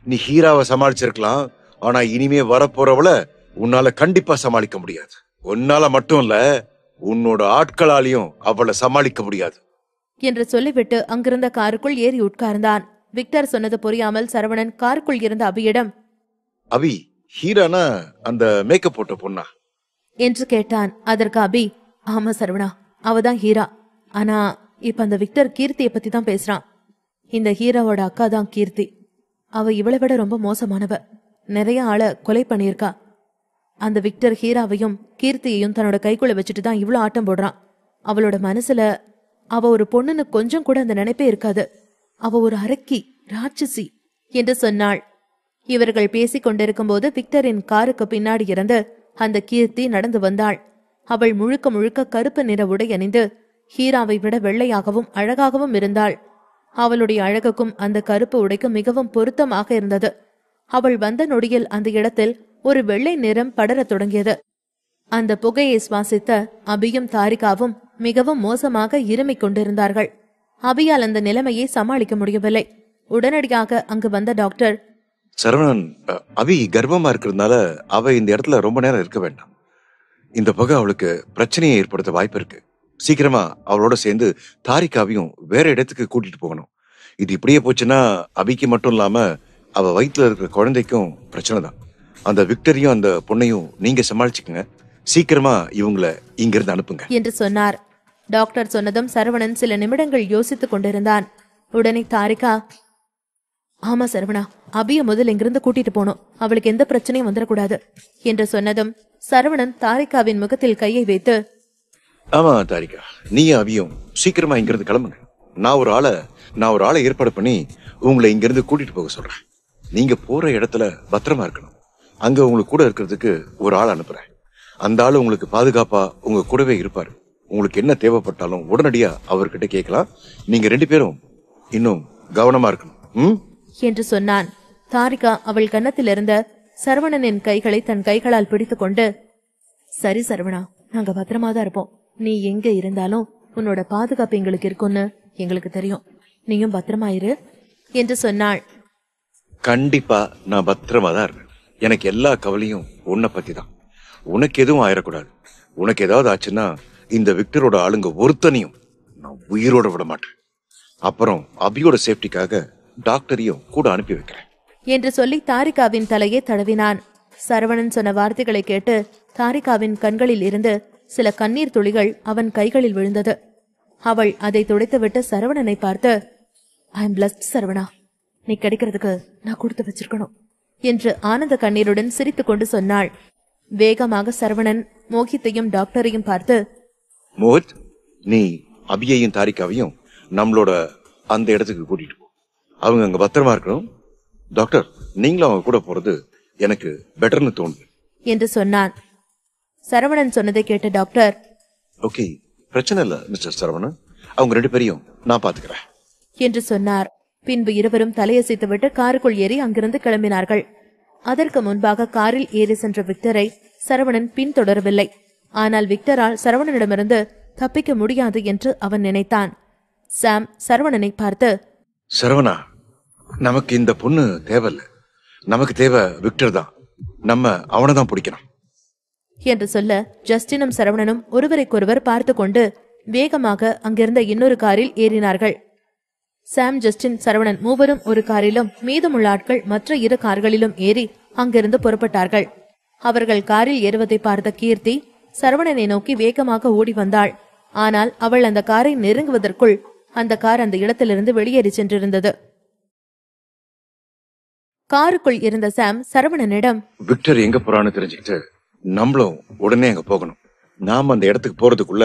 நீ ஹீராவை சமாளிச்சிருக்கலாம், ஆனா இனிமே வரப்போறவள உன்னால கண்டிப்பா சமாளிக்க முடியாது. உன்னால மட்டும் இல்ல, உன்னோட ஆட்களாலையும் அவளை சமாளிக்க முடியாது என்று சொல்லிவிட்டு அங்கிருந்த காருக்குள் ஏறி உட்கார்ந்தான். விக்டர் சொன்னது புரியாமல் சரவணன் காருக்குள் இருந்த அபியிடம், அபி, ஹீரானா அந்த மேக்கப் போட்ட பொண்ணா என்று கேட்டான். அதற்கு அபி, ஆமா சரவணா, அவதான் ஹீரா. ஆனா இப்ப அந்த விக்டர் கீர்த்தியை பத்தி தான் பேசுறான். இந்த ஹீராவோட அக்கா தான் கீர்த்தி. அவ இவளை விட ரொம்ப மோசமானவ. நிறைய ஆளை கொலை பண்ணியிருக்கா. அந்த விக்டர் ஹீராவையும் கீர்த்தியையும் தன்னோட கைக்குள்ள வச்சுட்டு தான் இவ்வளவு ஆட்டம் போடுறான். அவளோட மனசுல அவ ஒரு பொண்ணுன்னு கொஞ்சம் கூட அந்த நினைப்பே இருக்காது. அவ ஒரு அரக்கி, ராட்சசி என்று சொன்னாள். இவர்கள் பேசிக் கொண்டிருக்கும் போது விக்டரின் காருக்கு பின்னாடி இருந்து அந்த கீர்த்தி நடந்து வந்தாள். அவள் முழுக்க முழுக்க கருப்பு நிற உடை அணிந்து ஹீராவை விட வெள்ளையாகவும் அழகாகவும் இருந்தாள். அவளுடைய அழகுக்கும் அந்த கருப்பு உடைக்கும் மிகவும் பொருத்தமாக இருந்தது. அவள் வந்த நொடியில் அந்த இடத்தில் ஒரு வெள்ளை நிறம் படரத் தொடங்கியது. அந்த புகையை சுவாசித்த அபியும் தாரிகாவும் மிகவும் மோசமாக இருமிக் கொண்டிருந்தார்கள். அபியால் அந்த நிலைமையை சமாளிக்க முடியவில்லை. உடனடியாக அங்கு வந்த டாக்டர், சரவணன், அபி கர்ப்பமா இருக்கிறதுனால அவ இந்த இடத்துல ரொம்ப நேரம் இருக்க வேண்டாம். இந்த புகை அவளுக்கு பிரச்சனையை ஏற்படுத்த வாய்ப்பு இருக்கு. சீக்கிரமா அவளோட சேர்ந்து தாரிகாவையும் வேற இடத்துக்கு கூட்டிட்டு போகணும். இது இப்படியே போச்சுன்னா அபிக்கு மட்டும் இல்லாம அவ வயிற்றுல இருக்கிற குழந்தைக்கும் பிரச்சனை தான். அந்த விக்டரையும் அந்த பொண்ணையும் நீங்க சமாளிச்சுக்குங்க. சீக்கிரமா இவங்கள இங்க இருந்து அனுப்புங்க என்று சொன்னார். டாக்டர் சொன்னதும் சரவணன் சில நிமிடங்கள் யோசித்துக் கொண்டிருந்தான். உடனே தாரிகா, ஆமா சரவணா, அபிய முதல் இங்கிருந்து கூட்டிட்டு போனோம், அவளுக்கு எந்த பிரச்சனையும் வந்துடக்கூடாது என்று சொன்னதும் சரவணன் தாரிகாவின் முகத்தில் கையை வைத்து, ஆமா தாரிகா, நீ அபியும் சீக்கிரமா இங்கிருந்து கிளம்புங்க. நான் ஒரு ஆளை ஏற்பாடு பண்ணி உங்களை இங்கிருந்து கூட்டிட்டு போக சொல்றேன். நீங்க போற இடத்துல பத்திரமா இருக்கணும். அங்க உங்களுக்கு கூட இருக்கிறதுக்கு ஒரு ஆள் அனுப்புறேன். அந்த ஆளு உங்களுக்கு பாதுகாப்பா உங்க கூடவே இருப்பாரு. உங்களுக்கு என்ன தேவைப்பட்டாலும் உடனடியா அவர்கிட்ட கேட்கலாம். நீங்க 2 பேரும் இன்னும் கவனமா இருக்கணும் என்று சொன்னான். தாரிகா அவள் கன்னத்தில் இருந்த சரவணனின் கைகளை தன் கைகளால் பிடித்துக் கொண்டு, சரி சரவணா, நாங்க பத்திரமாதான் இருப்போம். நீ எங்க இருந்தாலும் உன்னோட பாதுகாப்பு எங்களுக்கு இருக்கும்னு எங்களுக்கு தெரியும். நீயும் பத்திரமா இரு என்று சொன்னாள். கண்டிப்பா நான் பத்திரமா தான் இருக்கேன். எனக்கு எல்லா கவலையும் உன்னை பத்தி தான். உனக்கு எதுவும் ஆயிடக்கூடாது. உனக்கு ஏதாவது ஆச்சுன்னா இந்த விக்டரோட ஆளுங்க ஒருத்தனையும் நான் உயிரோட விட மாட்டேன். அப்புறம் அபியோட சேஃப்டிக்காக டாக்டரையும் கூட அனுப்பி வைக்கிறேன் என்று சொல்லி தாரிகாவின் தலையை தடவினான். சரவணன் சொன்ன வார்த்தைகளை கேட்டு தாரிகாவின் கண்களில் இருந்து சில கண்ணீர் துளிகள் அவன் கைகளில் விழுந்தது. அவள் அதை துடைத்துவிட்டு சரவணனை பார்த்து, ஐ எம் பிளஸ்ட் சரவணா, நீ கிடைக்கிறதுக்கு நான் கொடுத்து வச்சிருக்கணும் என்று ஆனந்த கண்ணீருடன் சிரித்துக் கொண்டு சொன்னாள். வேகமாக சரவணன் மோகித்தையும் டாக்டரையும் பார்த்து, மோஹித், நீ அபியையும் தாரிகாவையும் நம்மளோட அந்த இடத்துக்கு கூட்டிட்டு போ. அவங்க அங்க பத்திரமா இருக்கணும். டாக்டர், நீங்களும் அவங்க கூட போறது எனக்கு பெட்டர்னு தோணுது என்று சொன்னான். சரவணன் சொன்னதை கேட்ட டாக்டர், ஓகே, பிரச்சனை இல்ல மிஸ்டர் சரவணன், அவங்க 2 பேரையும் நான் பாத்துக்கிறேன் என்று சொன்னார். பின்பு இருவரும் தலையசைத்துவிட்டு காருக்குள் ஏறி அங்கிருந்து கிளம்பினார்கள். அதற்கு முன்பாக காரில் ஏறி சென்ற விக்டரை சரவணன் பின்தொடரவில்லை. ஆனால் விக்டரால் சரவணனிடமிருந்து தப்பிக்க முடியாது என்று அவன் நினைத்தான். சாம் சரவணனை பார்த்து, சரவணா, நமக்கு இந்த பொண்ணு தேவையில்ல. நமக்கு தேவை விக்டர் தான். நம்ம அவனை தான் பிடிக்கணும் என்று சொல்ல ஜஸ்டினும் சரவணனும் ஒருவரைக்கொருவர் பார்த்து கொண்டு வேகமாக அங்கிருந்த இன்னொரு காரில் ஏறினார்கள். சாம், ஜஸ்டின், சரவணன் மூவரும் ஒரு காரிலும் மீதமுள்ள ஆட்கள் மற்ற 2 கார்களிலும் ஏறி அங்கிருந்து புறப்பட்டார்கள். அவர்கள் காரில் ஏறுவதை பார்த்த கீர்த்தி சரவணனை நோக்கி வேகமாக ஓடி வந்தாள். ஆனால் அவள் அந்த காரை நெருங்குவதற்குள் அந்த கார் அந்த இடத்திலிருந்து வெளியேறி சென்றிருந்தது. காருக்குள் இருந்த சாம் சரவணனிடம், விக்டர் எங்க போறான்னு தெரிஞ்சுக்கிட்டு நம்மளும் உடனே அங்க போகணும். நாம அந்த இடத்துக்கு போறதுக்குள்ள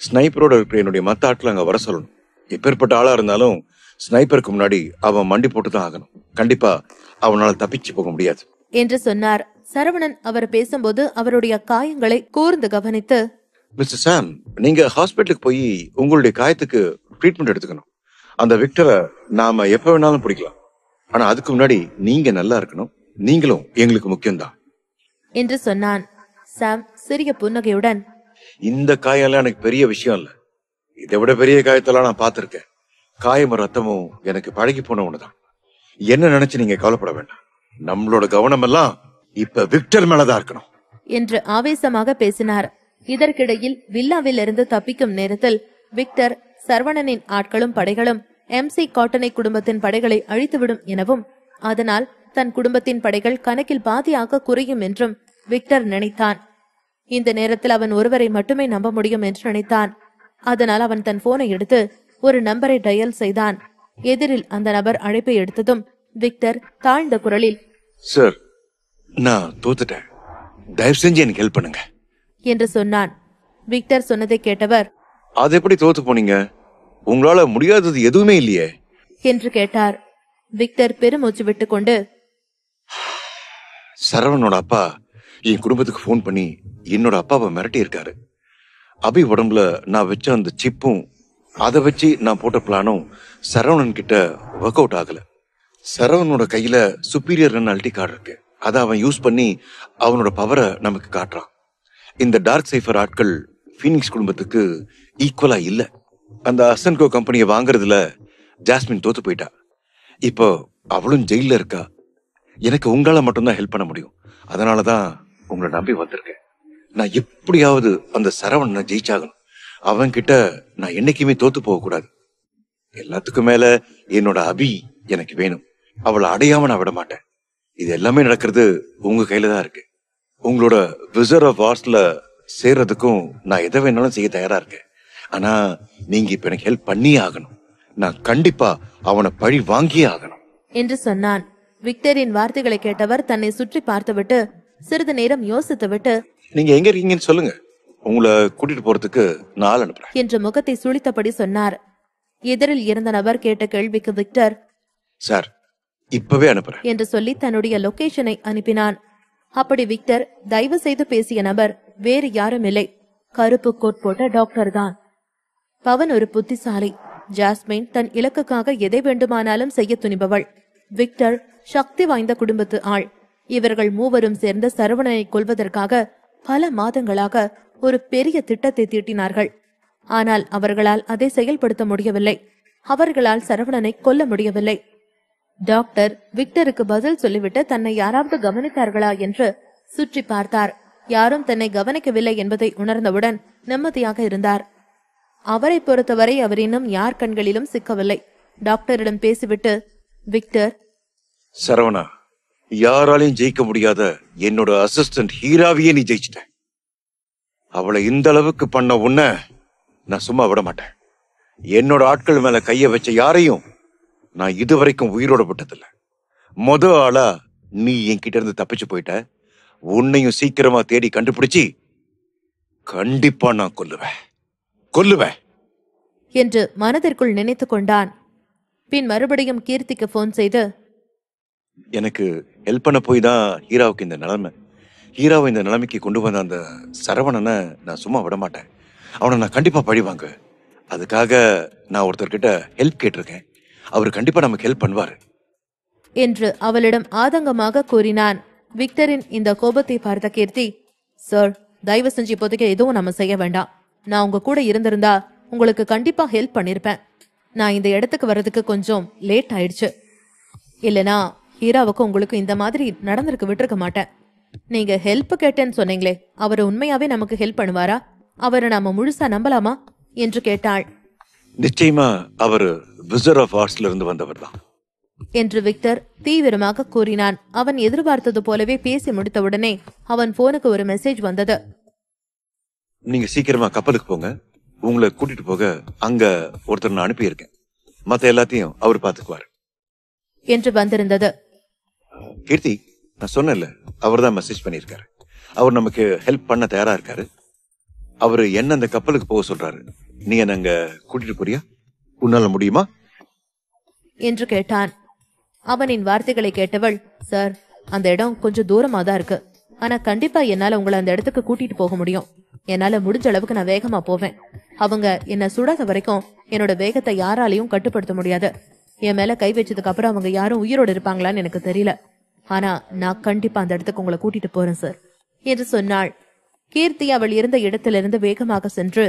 ஸ்னைப்பரோட இருக்கிற என்னுடைய மத்த ஆட்கள் அங்க வர சொல்லணும். எப்பேற்பட்ட ஆளா இருந்தாலும் ஸ்னைப்பருக்கு முன்னாடி அவன் மண்டி போட்டுதான் ஆகணும். கண்டிப்பா அவனால தப்பிச்சு போக முடியாது என்று சொன்னார். சரவணன் அவர் பேசும்போது அவருடைய காயங்களை கூர்ந்து கவனித்து, மிஸ்டர் சாம், நீங்க ஹாஸ்பிட்டலுக்கு போய் உங்களுடைய காயத்துக்கு ட்ரீட்மெண்ட் எடுத்துக்கணும். அந்த விக்டரை நாம எப்ப வேணாலும் பிடிக்கலாம். ஆனா அதுக்கு முன்னாடி நீங்க நல்லா இருக்கணும். நீங்களும் எங்களுக்கு முக்கியம்தான் என்று சொன்னான். சாம் சிறிய புன்னகையுடன், இந்த காயெல்லாம் எனக்கு பெரிய விஷயம் இல்ல. இதை விட பெரிய காயத்தெல்லாம் நான் பார்த்திருக்கேன். காயமும் ரத்தமும் எனக்கு பழகி போன ஒண்ணுதான். என்ன நினைச்சு நீங்க கவலைப்பட வேண்டாம். நம்மளோட கவனம் எல்லாம் இப்ப விக்டர் மேலதான் இருக்கணும் என்று ஆவேசமாக பேசினார். இதற்கிடையில் வில்லாவில் இருந்து தப்பிக்கும் நேரத்தில் விக்டர் சரவணனின் ஆட்களும் படைகளும் MC காட்டனை குடும்பத்தின் படைகளை அழித்துவிடும் எனவும், அதனால் தன் குடும்பத்தின் படைகள் கணக்கில் பாதியாக குறையும் என்றும் விக்டர் நினைத்தான். இந்த நேரத்தில் அவன் ஒருவரை மட்டுமே நம்ப முடியும் என்று நினைத்தான். அதனால் அவன் தன் போனை எடுத்து ஒரு நம்பரை டயல் செய்தான். எதிரில் அந்த நபர் அழைப்பை எடுத்ததும் விக்டர் தாழ்ந்த குரலில், சார், நான் தோத்துட்டேன், தயவு செஞ்சு எனக்கு ஹெல்ப் பண்ணுங்க என்று சொன்னான். விக்டர் சொன்னதை கேட்டவர், அது எப்படி தோத்து போனீங்க? உங்களால முடியாதது எதுவுமே இல்லையே என்று கேட்டார். விக்டர் பெருமூச்சு விட்டுக் கொண்டு, சரவணனோட அப்பா என் குடும்பத்துக்கு போன் பண்ணி என்னோட அப்பாவை மிரட்டி இருக்காரு. அபி உடம்புல நான் வச்ச அந்த சிப்பும் அதை வச்சு நான் போட்ட பிளானும் சரவணன் கிட்ட ஒர்க் அவுட் ஆகல. சரவணனோட கையில சுப்பீரியர் அல்டி கார்டு இருக்கு. அதை அவன் யூஸ் பண்ணி அவனோட பவரை நமக்கு காட்டுறான். இந்த டார்க் சைஃபர் ஆட்கள் ஃபீனிக்ஸ் குடும்பத்துக்கு ஈக்குவலா இல்ல. அந்த அசன்கோ கம்பெனியை வாங்குறதுல ஜாஸ்மின் தோத்து போயிட்டா. இப்போ அவளும் ஜெயில இருக்கா. எனக்கு உங்களால மட்டும்தான் ஹெல்ப் பண்ண முடியும். அதனாலதான் உங்களை நம்பி வந்திருக்கேன். நான் எப்படியாவது அந்த சரவணனை ஜெயிச்சாகணும். அவன் கிட்ட நான் என்னைக்குமே தோத்து போக கூடாது. எல்லாத்துக்கும் மேல என்னோட அபி எனக்கு வேணும். அவளை அடையாம நான் விட மாட்டேன். இது எல்லாமே நடக்கிறது உங்க கையில தான் இருக்கு. உங்களோட விசர் ஆஃப் ஆர்ட்ஸ்ல சேர்றதுக்கும் நான் எதை வேணாலும் செய்ய தயாரா இருக்கேன். ஆனா நீங்க இப்ப எனக்கு ஹெல்ப் பண்ணியே ஆகணும். நான் கண்டிப்பா அவனை பழி வாங்கியே ஆகணும் என்று சொன்னான். விக்டரின் வார்த்தைகளை கேட்டவர் தன்னை சுற்றி பார்த்துவிட்டு சிறிது நேரம் யோசித்துவிட்டு, நீங்க எங்க இருக்கீங்கன்னு சொல்லுங்க, உங்களை கூட்டிட்டு போறதுக்கு நான் ஆள் அனுப்புறேன் என்று முகத்தை சுளித்தபடி சொன்னார். எதிரில் இருந்த நபர் கேட்ட கேள்விக்கு விக்டர், சார் இப்பவே அனுப்புறேன் என்று சொல்லி தன்னுடைய லொகேஷனை அனுப்பினான். அப்படி விக்டர் தயவு செய்து பேசிய நபர் வேறு யாரும் இல்லை, கருப்பு கோட் போட்ட டாக்டர் தான். பவன் ஒரு புத்திசாலி. ஜாஸ்மின் தன் இலக்குக்காக எதை வேண்டுமானாலும் செய்ய துணிபவள். விக்டர் சக்தி வாய்ந்த குடும்பத்து ஆள். இவர்கள் மூவரும் சேர்ந்த சரவணனை கொல்வதற்காக பல மாதங்களாக ஒரு பெரிய திட்டத்தை தீட்டினார்கள். ஆனால் அவர்களால் அதை செயல்படுத்த முடியவில்லை. அவர்களால் சரவணனை கொல்ல முடியவில்லை. டாக்டர் விக்டருக்கு பதில் சொல்லிவிட்டு தன்னை யாராவது கவனித்தார்களா என்று சுற்றி பார்த்தார். யாரும் தன்னை கவனிக்கவில்லை என்பதை உணர்ந்தவுடன் நிம்மதியாக இருந்தார். அவரை பொறுத்தவரை அவர் இன்னும் யார் கண்களிலும் சிக்கவில்லை. டாக்டரிடம் பேசிவிட்டு, விக்டர், சரவணா, யாராலையும் ஜெயிக்க முடியாத என்னோட அசிஸ்டன்ட் ஹீராவையே நீ ஜெயிச்சிட்ட. அவளை இந்த அளவுக்கு பண்ண உன்ன நான் சும்மா விட மாட்டேன். என்னோட ஆட்கள் மேல கைய வச்ச யாரையும் நான் இதுவரைக்கும் உயிரோட விட்டதில்ல. ஆளா நீ என்கிட்ட இருந்து தப்பிச்சு போயிட்ட. உன்னையும் சீக்கிரமா தேடி கண்டுபிடிச்சி கண்டிப்பா நான் கொல்லுவேன் என்று மனதிற்குள் நினைத்து கொண்டான். பின் மறுபடியும் கீர்த்திக்கு போன் செய்து, எனக்கு ஹெல்ப் பண்ண போய் தான் ஹீராவுக்கு இந்த நிலைமை. ஹீராவை இந்த நிலைமைக்கு கொண்டு வந்த அந்த சரவணனை நான் சும்மா விட மாட்டேன். அவனை நான் கண்டிப்பா பழிவாங்க. அதுக்காக நான் ஒருத்தர்கிட்ட ஹெல்ப் கேட்டிருக்கேன். அவர் கண்டிப்பா நமக்கு ஹெல்ப் பண்ணுவாரு என்று அவளிடம் ஆதங்கமாக கூறினான். விக்டரின் இந்த கோபத்தை பார்த்த கீர்த்தி, சார், தயவு செஞ்சு இப்போதைக்கு எதுவும் நம்ம செய்ய வேண்டாம். நான் உங்க கூட இருந்திருந்தா உங்களுக்கு கண்டிப்பா ஹெல்ப் பண்ணிருப்பேன். நான் இந்த இடத்துக்கு வர்றதுக்கு கொஞ்சம் லேட் ஆயிடுச்சு. இல்லனா ஹீராவுக்கு உங்களுக்கு இந்த மாதிரி நடந்திருக்க விட்டுருக்க மாட்டேன். நீங்க ஹெல்ப் கேட்டேன்னு சொன்னீங்களே, அவர் உண்மையாவே நமக்கு ஹெல்ப் பண்ணுவாரா? அவரை நாம முழுசா நம்பலாமா என்று கேட்டாள். நிச்சயமா அவர் விசர் ஆஃப் ஆர்ட்ஸ்ல இருந்து வந்தவர் தான் என்று விக்டர் தீவிரமாக கூறினான். அவன் எதிர்பார்த்தது போலவே பேசி முடித்தவுடனே அவன் போனுக்கு ஒரு மெசேஜ் வந்தது. நீங்க சீக்கிரமா கப்பலுக்கு போங்க. உங்களை கூட்டிட்டு போக அங்க ஒருத்தர் நான் அனுப்பியிருக்கேன். மத்த எல்லாத்தையும் அவர் பாத்துக்குவாரு என்று வந்திருந்தது. கீர்த்தி, நான் சொன்னேன்ல, அவர் தான் மெசேஜ் பண்ணிருக்காரு. அவர் நமக்கு ஹெல்ப் பண்ண தயாரா இருக்காரு. அவரு என்ன அந்த கப்பலுக்கு போக சொல்றாரு. நீ என்ன அங்க கூட்டிட்டு போறியா? உன்னால முடியுமா என்று கேட்டான். அவனின் வார்த்தைகளை கேட்டவள், சார், அந்த இடம் கொஞ்சம் தூரமா தான் இருக்கு. ஆனா கண்டிப்பா என்னால உங்களை அந்த இடத்துக்கு கூட்டிட்டு போக முடியும். என்னால முடிஞ்ச அளவுக்கு நான் வேகமா போவேன். அவங்க என்ன சுடாத வரைக்கும் என்னோட வேகத்தை யாராலையும் கட்டுப்படுத்த முடியாது. என் மேல கை வச்சதுக்கு அப்புறம் அவங்க யாரும் உயிரோடு இருப்பாங்களான்னு எனக்கு தெரியல. ஆனா நான் கண்டிப்பா அந்த இடத்துக்கு உங்களை கூட்டிட்டு போறேன் சார் என்று சொன்னாள். கீர்த்தி அவள் இருந்த இடத்திலிருந்து வேகமாக சென்று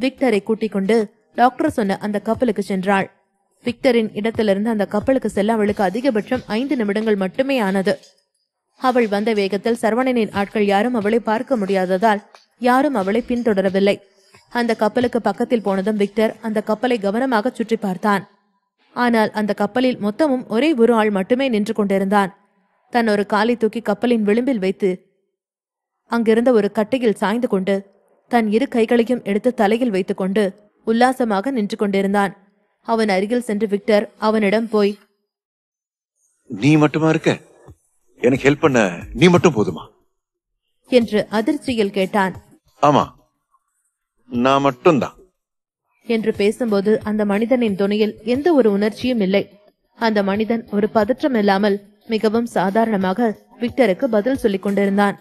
விக்டரை கூட்டிக் கொண்டு டாக்டர் சொன்ன அந்த கப்பலுக்கு சென்றாள். விக்டரின் இடத்திலிருந்து அந்த கப்பலுக்கு செல்ல அவளுக்கு அதிகபட்சம் 5 நிமிடங்கள் மட்டுமே ஆனது. அவள் வந்த வேகத்தில் சரவணனின் ஆட்கள் யாரும் அவளை பார்க்க முடியாததால் யாரும் அவளை பின்தொடரவில்லை. அந்த கப்பலுக்கு பக்கத்தில் போனதும் விக்டர் அந்த கப்பலை கவனமாக சுற்றி பார்த்தான். ஆனால் அந்த கப்பலில் மொத்தமும் ஒரே ஒரு ஆள் மட்டுமே நின்று கொண்டிருந்தான். தன் ஒரு காலை தூக்கி கப்பலின் விளிம்பில் வைத்து அங்கிருந்த ஒரு கட்டையில் சாய்ந்து கொண்டு தன் இரு கைகளையும் எடுத்து தலையில் வைத்துக் கொண்டு உல்லாசமாக நின்று கொண்டிருந்தான். அவன் அருகில் சென்று விக்டர் அவனிடம் போய், நீ மட்டுமா இருக்க? எனக்கு ஹெல்ப் பண்ண நீ மட்டும் போதுமா என்று அதிர்ச்சியில் கேட்டான். ஆமா, நான் மட்டும்தான் என்று பேசும்போது அந்த மனிதனின் துணியில் எந்த ஒரு உணர்ச்சியும் இல்லை. அந்த மனிதன் ஒரு பதற்றம் இல்லாமல் மிகவும் சாதாரணமாக விக்டருக்கு பதில் சொல்லிக் கொண்டிருந்தான்.